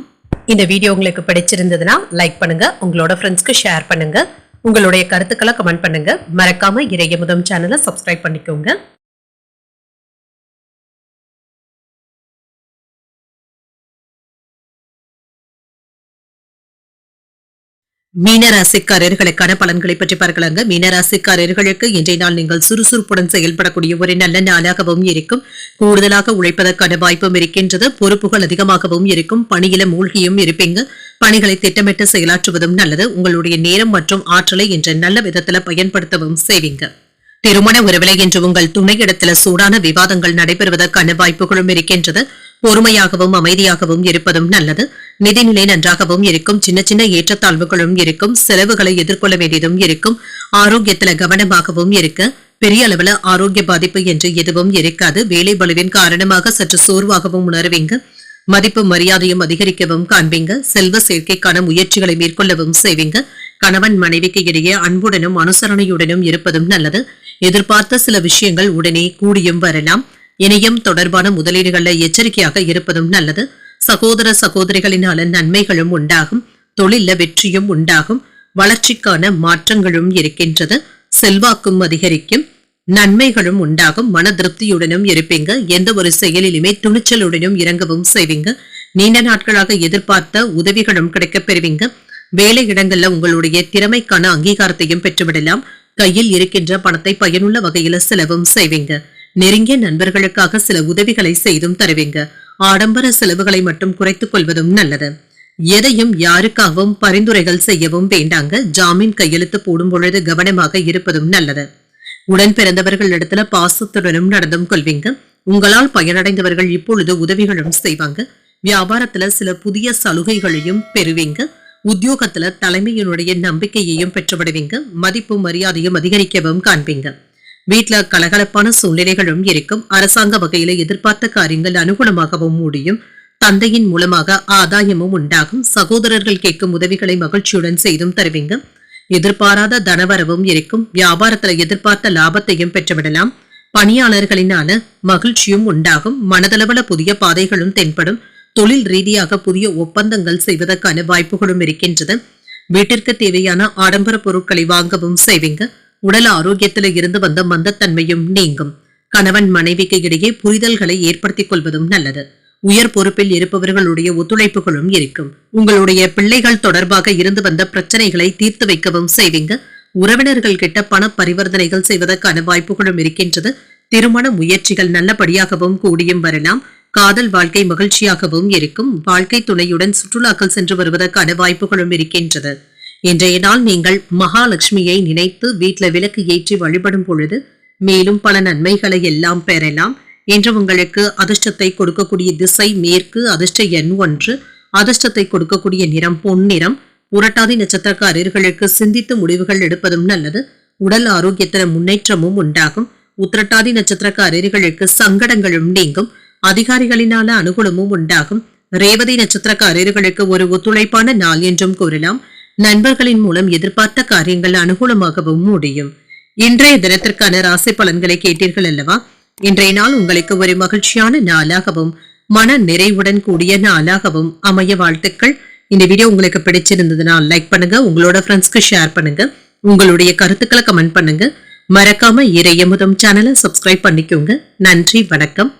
இந்த வீடியோ உங்களுக்கு பிடிச்சிருந்ததுன்னா லைக் பண்ணுங்க. உங்களோட ஃப்ரெண்ட்ஸ்க்கு ஷேர் பண்ணுங்க. உங்களுடைய கருத்துக்களை கமெண்ட் பண்ணுங்க. மறக்காம இறையமுதம் சேனலை சப்ஸ்கிரைப் பண்ணிக்கோங்க. மீனராசிக்காரர்களுக்கான பலன்களை பற்றி பார்க்கலாங்க. மீனராசிக்காரர்களுக்கு இன்றைய நாள் நீங்கள் சுறுசுறுப்புடன் செயல்படக்கூடிய ஒரு நல்ல நாளாகவும் இருக்கும். கூடுதலாக உழைப்பதற்கான வாய்ப்பும் இருக்கின்றது. பொறுப்புகள் அதிகமாகவும் இருக்கும். பணியில மூழ்கியும் இருப்பீங்க. பணிகளை திட்டமிட்டு செயலாற்றுவதும் நல்லது. உங்களுடைய நேரம் மற்றும் ஆற்றலை இன்று நல்ல விதத்துல பயன்படுத்தவும் செய்வீங்க. திருமண உறவிலை என்று உங்கள் துணையிடத்துல சூடான விவாதங்கள் நடைபெறுவதற்கான வாய்ப்புகளும் இருக்கின்றது. பொறுமையாகவும் அமைதியாகவும் இருப்பதும் நல்லது. நிதிநிலை நன்றாகவும் இருக்கும். சின்ன சின்ன ஏற்றத்தாழ்வுகளும் இருக்கும். செலவுகளை எதிர்கொள்ள வேண்டியதும் இருக்கும். ஆரோக்கியத்துல கவனமாகவும் இருக்க. பெரிய அளவுல ஆரோக்கிய பாதிப்பு என்று எதுவும் இருக்காது. வேலை பளுவின் காரணமாக சற்று சோர்வாகவும் உணர்வீங்க. மதிப்பு மரியாதையும் அதிகரிக்கவும் காண்பீங்க. செல்வ சேர்க்கைக்கான முயற்சிகளை மேற்கொள்ளவும் செய்வீங்க. கணவன் மனைவிக்கு இடையே அன்புடனும் அனுசரணையுடனும் இருப்பதும் நல்லது. எதிர்பார்த்த சில விஷயங்கள் உடனே கூடியும் வரலாம். இணையம் தொடர்பான முதலீடுகள்ல எச்சரிக்கையாக இருப்பதும் நல்லது. சகோதர சகோதரிகளினால நன்மைகளும் உண்டாகும். தொழில வெற்றியும் உண்டாகும். வளர்ச்சிக்கான மாற்றங்களும் இருக்கின்றது. செல்வாக்கும் அதிகரிக்கும். நன்மைகளும் உண்டாகும். மன திருப்தியுடனும் இருப்பீங்க. எந்த ஒரு செயலிலுமே துணிச்சலுடனும் இறங்கவும் செய்வீங்க. நீண்ட நாட்களாக எதிர்பார்த்த உதவிகளும் கிடைக்கப் பெறுவீங்க. வேலை இடங்கள்ல உங்களுடைய திறமைக்கான அங்கீகாரத்தையும் பெற்றுவிடலாம். கையில் இருக்கின்ற பணத்தை பயனுள்ள வகையில செலவும் செய்வீங்க. நெருங்கிய நண்பர்களுக்காக சில உதவிகளை செய்தும் தருவீங்க. ஆடம்பர செலவுகளை மட்டும் குறைத்துக் கொள்வதும் நல்லது. எதையும் யாருக்காகவும் பரிந்துரைகள் செய்யவும் வேண்டாங்க. ஜாமீன் கையெழுத்து போடும் பொழுது கவனமாக இருப்பதும் நல்லது. உடன் பிறந்தவர்களிடத்துல பாசத்துடனும் நடந்தும் கொள்வீங்க. உங்களால் பயனடைந்தவர்கள் இப்பொழுது உதவிகளும் செய்வாங்க. வியாபாரத்துல சில புதிய சலுகைகளையும் பெறுவீங்க. உத்தியோகத்துல தலைமையினுடைய நம்பிக்கையையும் பெற்றுவிடுவீங்க. மதிப்பும் மரியாதையும் அதிகரிக்கவும் காண்பீங்க. வீட்டுல கலகலப்பான சூழ்நிலைகளும் இருக்கும். அரசாங்க வகையில எதிர்பார்த்த காரியங்கள் அனுகூலமாகவும் முடியும். தந்தையின் மூலமாக ஆதாயமும் உண்டாகும். சகோதரர்கள் கேட்கும் உதவிகளை மகிழ்ச்சியுடன் செய்தும் தருவீங்க. எதிர்பாராத தனவரவும் இருக்கும். வியாபாரத்துல எதிர்பார்த்த லாபத்தையும் பெற்றுவிடலாம். பணியாளர்களினால மகிழ்ச்சியும் உண்டாகும். மனதளவுல புதிய பாதைகளும் தென்படும். தொழில் ரீதியாக புதிய ஒப்பந்தங்கள் செய்வதற்கான வாய்ப்புகளும் இருக்கின்றது. வீட்டிற்கு தேவையான ஆடம்பர பொருட்களை வாங்கவும் செய்வீங்க. உடல் ஆரோக்கியத்தில இருந்து வந்த மந்தத்தன்மையும் நீங்கும். கணவன் மனைவிக்கு இடையே புரிதல்களை ஏற்படுத்திக் கொள்வதும் நல்லது. உயர் பொறுப்பில் இருப்பவர்களுடைய ஒத்துழைப்புகளும் இருக்கும். உங்களுடைய பிள்ளைகள் தொடர்பாக இருந்து வந்த பிரச்சனைகளை தீர்த்து வைக்கவும் செய்வீங்க. உறவினர்கள் கிட்ட பண பரிவர்த்தனைகள் செய்வதற்கான வாய்ப்புகளும் இருக்கின்றது. திருமண முயற்சிகள் நல்லபடியாகவும் கூடியும் வரலாம். காதல் வாழ்க்கை மகிழ்ச்சியாகவும் இருக்கும். வாழ்க்கை துணையுடன் சுற்றுலாக்கள் சென்று வருவதற்கான வாய்ப்புகளும் இருக்கின்றது. இன்றைய நாள் நீங்கள் மகாலட்சுமியை நினைத்து வீட்டில் விளக்கு ஏற்றி வழிபடும் பொழுது மேலும் பல நன்மைகளை எல்லாம் பெறலாம். இன்று உங்களுக்கு அதிர்ஷ்டத்தை கொடுக்கக்கூடிய திசை மேற்கு. அதிர்ஷ்ட எண் 1. அதிர்ஷ்டத்தை கொடுக்கக்கூடிய நிறம் பொன்னிறம். புரட்டாதி நட்சத்திரக்காரர்களுக்கு சிந்தித்து முடிவுகள் எடுப்பதும் நல்லது. உடல் ஆரோக்கியத்தில முன்னேற்றமும் உண்டாகும். உத்திரட்டாதி நட்சத்திரக்காரர்களுக்கு சங்கடங்களும் நீங்கும். அதிகாரிகளினால அனுகூலமும் உண்டாகும். ரேவதி நட்சத்திரக்காரர்களுக்கு ஒரு ஒத்துழைப்பான நாள் என்றும் கூறலாம். நண்பர்களின் மூலம் எதிர்பார்த்த காரியங்கள் அனுகூலமாகவும் முடியும். இன்றைய தினத்திற்கான ராசி பலன்களை கேட்டீர்கள் அல்லவா? இன்றைய நாள் உங்களுக்கு ஒரு மகிழ்ச்சியான நாளாகவும் மன நிறைவுடன் கூடிய நாளாகவும் அமைய வாழ்த்துக்கள். இந்த வீடியோ உங்களுக்கு பிடிச்சிருந்ததுன்னா லைக் பண்ணுங்க. உங்களோட ஃப்ரெண்ட்ஸ்க்கு ஷேர் பண்ணுங்க. உங்களுடைய கருத்துக்களை கமெண்ட் பண்ணுங்க. மறக்காம இறையமுதம் சேனலை சப்ஸ்கிரைப் பண்ணிக்கோங்க. நன்றி, வணக்கம்.